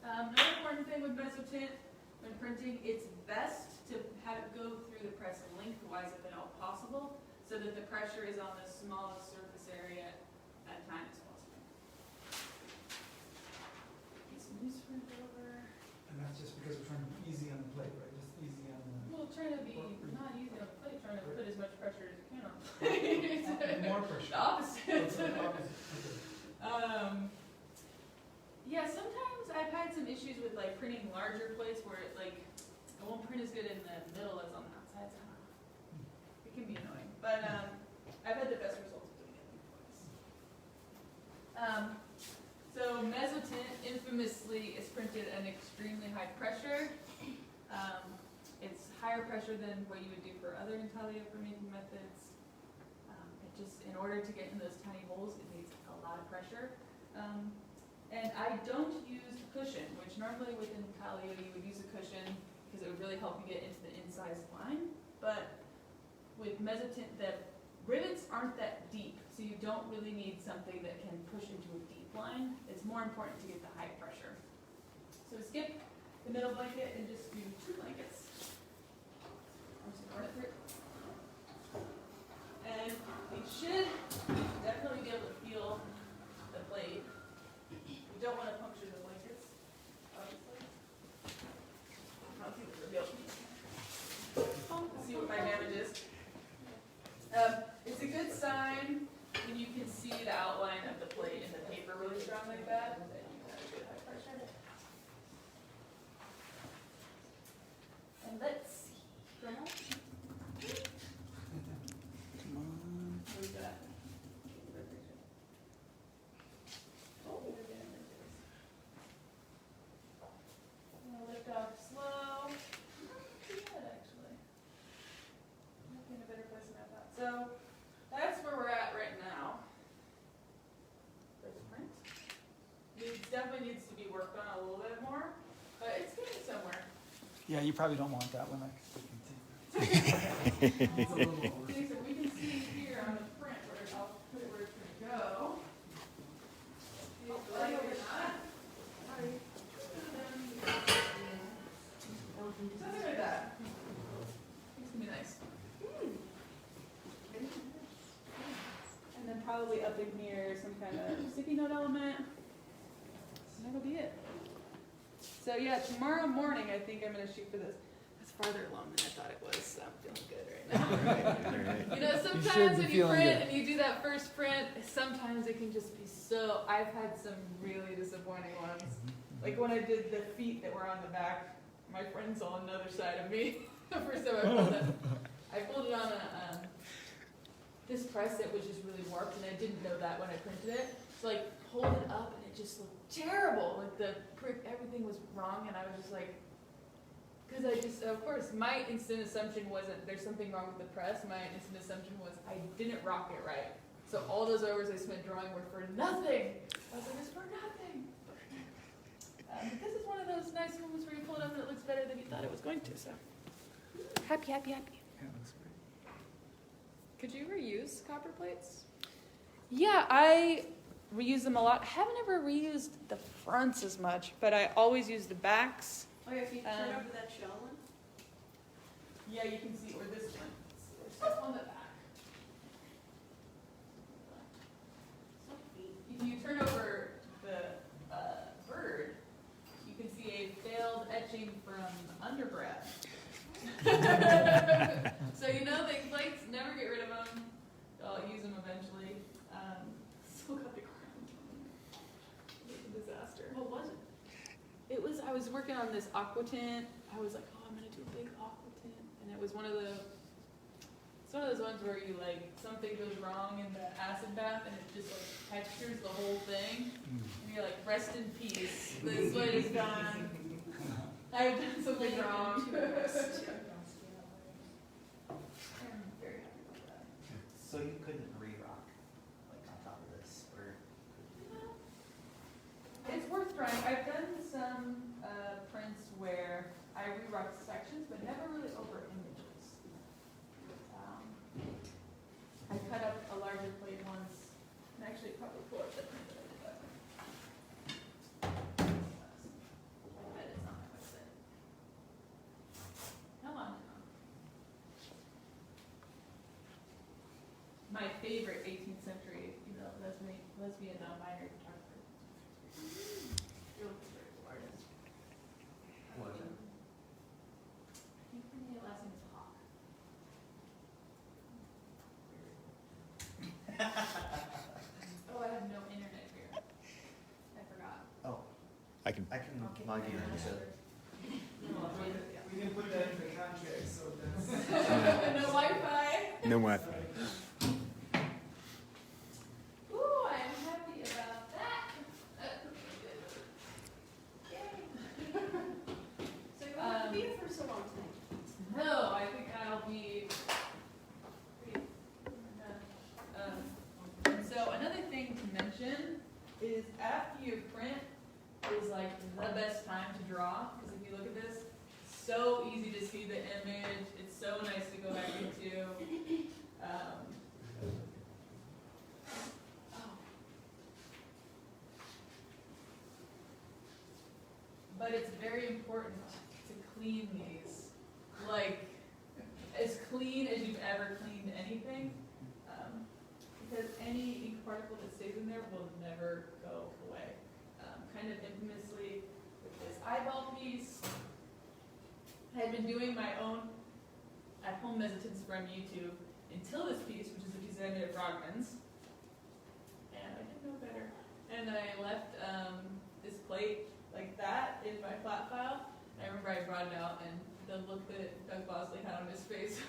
Speaker 1: Another important thing with Mezzotint when printing, it's best to have it go through the press lengthwise if at all possible, so that the pressure is on the smallest surface area at a time as possible. Get some newsprint over.
Speaker 3: And that's just because we're trying to be easy on the plate, right? Just easy on the.
Speaker 1: Well, trying to be not easy on the plate, trying to put as much pressure as you can on the plate.
Speaker 3: More pressure.
Speaker 1: The opposite.
Speaker 3: Okay.
Speaker 1: Yeah, sometimes I've had some issues with like printing larger plates where it like it won't print as good in the middle as on the outside. So it can be annoying, but I've had the best results of doing it lengthwise. So Mezzotint infamously is printed at an extremely high pressure. It's higher pressure than what you would do for other intaglio printing methods. It just, in order to get in those tiny holes, it needs a lot of pressure. And I don't use a cushion, which normally with intaglio you would use a cushion because it would really help you get into the incised line. But with Mezzotint, the rivets aren't that deep, so you don't really need something that can push into a deep line. It's more important to get the high pressure. So skip the middle blanket and just do 2 blankets. I'm just gonna run it through. And you should definitely be able to feel the blade. You don't want to puncture the blankets, obviously. I'll see the reveal. See what my damage is. It's a good sign when you can see the outline of the plate in the paper really strong like that. Then you have a good high pressure. And let's see.
Speaker 3: Come on.
Speaker 1: Where's that? Oh, there it is. I'm gonna lift off slow. Not too bad, actually. Might be in a better place than I thought. So that's where we're at right now. There's print. It definitely needs to be worked on a little bit more, but it's getting somewhere.
Speaker 3: Yeah, you probably don't want that one.
Speaker 7: It's a little over.
Speaker 1: Okay, so we can see here on the print where I'll put it where it's gonna go. See if you like it or not. Something like that. It's gonna be nice. And then probably up in here, some kind of sticky note element. And that'll be it. So yeah, tomorrow morning, I think I'm gonna shoot for this. That's farther along than I thought it was, so I'm feeling good right now. You know, sometimes when you print and you do that first print, sometimes it can just be so, I've had some really disappointing ones. Like when I did the feet that were on the back, my friend's on the other side of me. The first time I pulled it. I pulled it on a, this press that was just really warped, and I didn't know that when I printed it. So like, pulled it up and it just looked terrible. Like the print, everything was wrong, and I was just like, because I just, of course, my instant assumption wasn't there's something wrong with the press. My instant assumption was I didn't rock it right. So all those hours I spent drawing were for nothing. I was like, it's for nothing. But this is one of those nice moments where you pull it up and it looks better than you thought it was going to. So happy, happy, happy.
Speaker 3: Yeah, that's great.
Speaker 5: Could you reuse copper plates?
Speaker 1: Yeah, I reuse them a lot. I haven't ever reused the fronts as much, but I always use the backs.
Speaker 2: Oh yeah, if you turn over that shell one.
Speaker 1: Yeah, you can see, or this one. There's stuff on the back. If you turn over the bird, you can see a failed etching from undergrad. So you know the plates, never get rid of them. I'll use them eventually. Still got the crown. It's a disaster.
Speaker 2: What was it?
Speaker 1: It was, I was working on this aqua tint. I was like, oh, I'm gonna do a big aqua tint. And it was one of it's one of those ones where you like, something goes wrong in the acid bath and it just like textures the whole thing. And you're like, rest in peace. This one is gone. I've done something wrong. I'm very happy about that.
Speaker 8: So you couldn't re-rock, like on top of this, or?
Speaker 1: It's worth trying. I've done some prints where I re-rocked sections, but never really over images. I cut up a larger plate once, and actually probably pull up the print that I did that one. I bet it's on my website. Come on now. My favorite 18th century, lesbian non-binary photographer. Real historical artist.
Speaker 8: What is it?
Speaker 1: I think her last name is Hawk. Oh, I have no internet here. I forgot.
Speaker 8: Oh,
Speaker 4: I can,
Speaker 8: I can log in, I said.
Speaker 7: We can put that in the contract, so that's.
Speaker 1: No Wi-Fi.
Speaker 4: no Wi-Fi.
Speaker 1: Ooh, I'm happy about that. Yay.
Speaker 2: So you won't be here for so long tonight.
Speaker 1: No, I think I'll be pretty done. And so another thing to mention is after you print is like the best time to draw, because if you look at this, so easy to see the image. It's so nice to go back into. but it's very important to clean these, like, as clean as you've ever cleaned anything. Because any ink particle that stays in there will never go away. Kind of infamously with this eyeball piece, I had been doing my own at-home Mezzotints from YouTube until this piece, which is a piece that I made at Rodman's. And I didn't know better. And then I left this plate like that in my flat file. I remember I brought it out and the look that Doug Bosley had on his face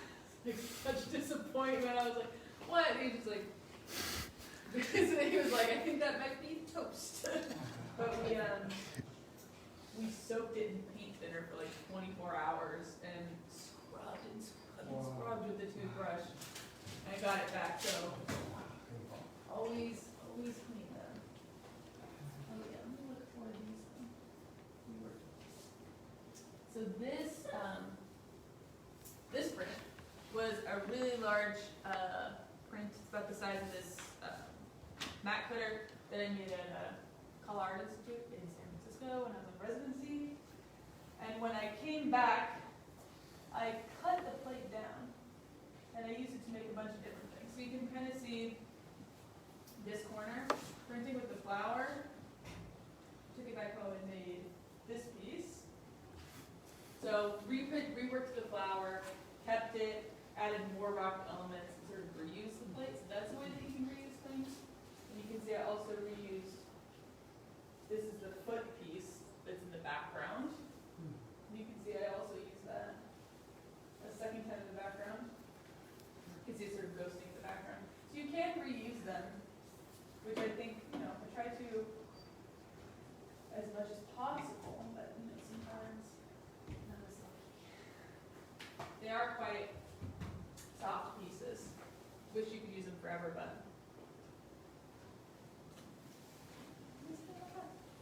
Speaker 1: was like such disappointment. I was like, what? And he was like, because he was like, I think that might be toast. But we soaked it in paint thinner for like 24 hours and scrubbed and scrubbed and scrubbed with the toothbrush. And I got it back, so always clean them. Oh yeah, let me look for these. So this print was a really large print. It's about the size of this mat cutter that I made at Collard Institute in San Francisco when I was in residency. And when I came back, I cut the plate down and I used it to make a bunch of different things. So you can kind of see this corner, printing with the flower. Took it back home and made this piece. So reworked the flower, kept it, added more rock elements, and sort of reused the plate. So that's the way that you can reuse things. And you can see I also reused, this is the foot piece that's in the background. And you can see I also used that a second time in the background. You can see it sort of ghosting the background. So you can reuse them, which I think, I try to as much as possible, but sometimes not as lucky. They are quite soft pieces. Wish you could use them forever, but.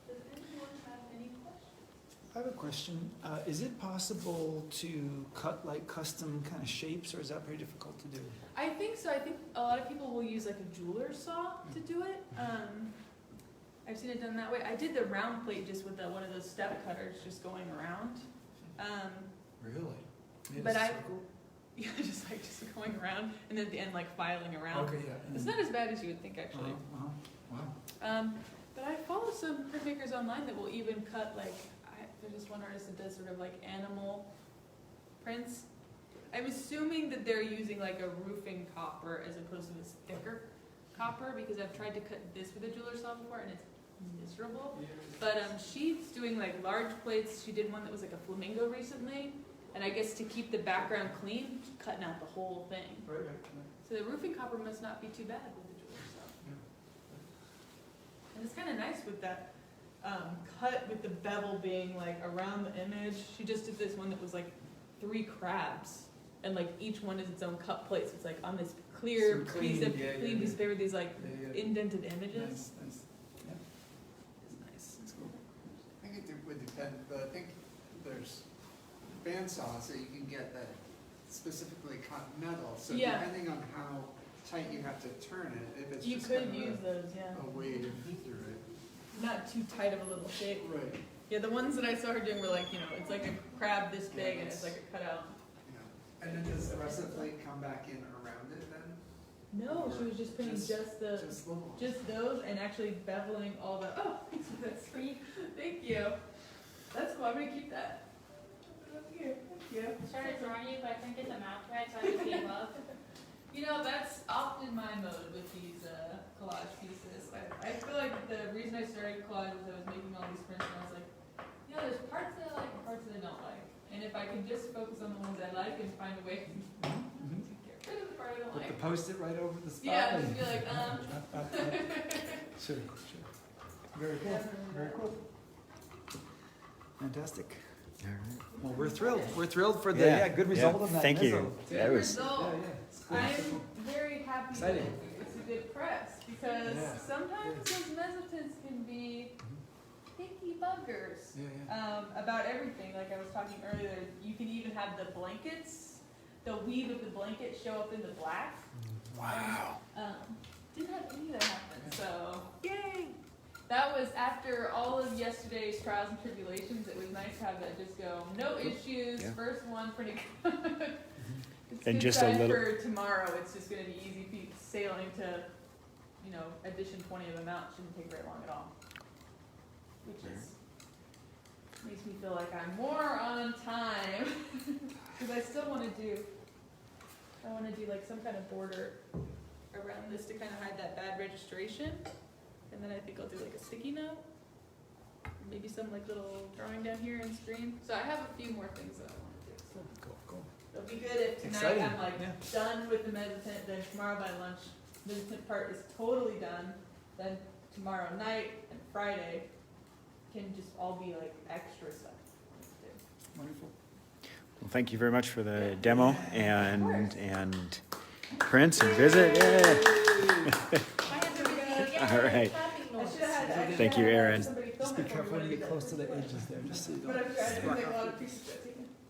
Speaker 1: Does anyone have any questions?
Speaker 3: I have a question. Is it possible to cut like custom kind of shapes, or is that very difficult to do?
Speaker 1: I think so. I think a lot of people will use like a jeweler's saw to do it. I've seen it done that way. I did the round plate just with one of those step cutters, just going around.
Speaker 3: Really? Made
Speaker 1: But
Speaker 3: a
Speaker 1: I-
Speaker 3: circle?
Speaker 1: Yeah, just going around, and then at the end like filing around.
Speaker 3: Okay, yeah.
Speaker 1: It's not as bad as you would think, actually.
Speaker 3: Wow.
Speaker 1: But I follow some printmakers online that will even cut like, there's this one artist that does sort of like animal prints. I'm assuming that they're using like a roofing copper as opposed to this thicker copper, because I've tried to cut this with a jeweler's saw before and it's miserable. But she's doing like large plates. She did one that was like a flamingo recently. And I guess to keep the background clean, she's cutting out the whole thing.
Speaker 3: Right.
Speaker 1: So the roofing copper must not be too bad with the jeweler's saw. And it's kind of nice with that cut with the bevel being like around the image. She just did this one that was like 3 crabs, and like each one is its own cut plate. So it's like on this clear
Speaker 3: So clean,
Speaker 1: piece of
Speaker 3: yeah,
Speaker 1: clean piece of paper, these like
Speaker 3: Yeah.
Speaker 1: indented images.
Speaker 3: Nice. Yeah.
Speaker 1: It's nice.
Speaker 3: That's cool.
Speaker 8: I think it would depend, but I think there's bandsaws that you can get that specifically cut metal. So
Speaker 1: Yeah.
Speaker 8: depending on how tight you have to turn it, if it's
Speaker 1: You
Speaker 8: just
Speaker 1: could
Speaker 8: kind of
Speaker 1: use those, yeah.
Speaker 8: a wave through it.
Speaker 1: Not too tight of a little shape.
Speaker 8: Right.
Speaker 1: Yeah, the ones that I saw her doing were like, it's like a crab this big and it's like a cutout.
Speaker 8: Yeah. And then does the rest of the plate come back in around it then?
Speaker 1: No, she was just putting just
Speaker 8: little.
Speaker 1: just those and actually beveling all the, oh, thanks for that screen. Thank you. That's cool, I'm gonna keep that. Here, thank you.
Speaker 6: I started drawing you, but I couldn't get the mouth right, so I just gave up.
Speaker 1: That's often my mode with these collage pieces. I feel like the reason I started collage was I was making all these prints and I was like, there's parts that I like and parts that I don't like. And if I can just focus on the ones I like and find a way to get rid of the part I don't
Speaker 3: Put the
Speaker 1: like.
Speaker 3: Post-it right over the spot.
Speaker 1: Yeah, just be like,
Speaker 3: Sure. Very cool. Very cool. Fantastic.
Speaker 4: All right.
Speaker 3: Well, we're thrilled. We're thrilled for the
Speaker 4: Yeah,
Speaker 3: good
Speaker 4: yeah,
Speaker 3: result on that.
Speaker 4: thank you.
Speaker 3: mezzo.
Speaker 4: That
Speaker 1: Good
Speaker 4: was-
Speaker 1: result.
Speaker 3: It's cool.
Speaker 1: I'm very happy that
Speaker 3: Exciting.
Speaker 1: it's a good press, because
Speaker 3: Yeah.
Speaker 1: sometimes those mezzotints can be picky buggers
Speaker 3: Yeah.
Speaker 1: about everything. Like I was talking earlier, you can even have the blankets, the weave of the blanket show up in the black.
Speaker 4: Wow.
Speaker 1: Didn't have any of that happen, so yay! that was after all of yesterday's trials and tribulations. It was nice to have that just go, no issues,
Speaker 4: Yeah.
Speaker 1: first one, pretty good. It's
Speaker 4: And
Speaker 1: good
Speaker 4: just a
Speaker 1: sign
Speaker 4: little-
Speaker 1: for tomorrow, it's just gonna be easy sailing to, you know, edition 20 of them out, shouldn't take very long at all. Which is, makes me feel like I'm more on time, cause I still wanna do like some kind of border around this to kinda hide that bad registration. And then I think I'll do like a sticky note, maybe some like little drawing down here and screen. So I have a few more things that I wanna do, so.
Speaker 3: Cool.
Speaker 1: It'll be good if tonight
Speaker 3: Exciting,
Speaker 1: I'm like
Speaker 3: yeah.
Speaker 1: done with the Mezzotint, then tomorrow by lunch, Mezzotint part is totally done. Then tomorrow night and Friday can just all be like extra stuff. to do.
Speaker 3: Wonderful.
Speaker 4: Well, thank you very much for the
Speaker 1: Yeah.
Speaker 4: demo
Speaker 1: Of
Speaker 4: and prints and visit. Yeah. All right.
Speaker 1: I should've had.
Speaker 4: Thank you, Aaron.
Speaker 1: Somebody film
Speaker 3: Just be
Speaker 1: it for me
Speaker 3: careful
Speaker 1: when
Speaker 3: when
Speaker 1: I
Speaker 3: you
Speaker 1: did
Speaker 3: get
Speaker 1: that
Speaker 3: close to the
Speaker 1: before.
Speaker 3: edges there, just so you
Speaker 1: But
Speaker 3: don't.
Speaker 1: I've tried to
Speaker 3: spark
Speaker 1: take a
Speaker 3: off
Speaker 1: lot
Speaker 3: your
Speaker 1: of pieces.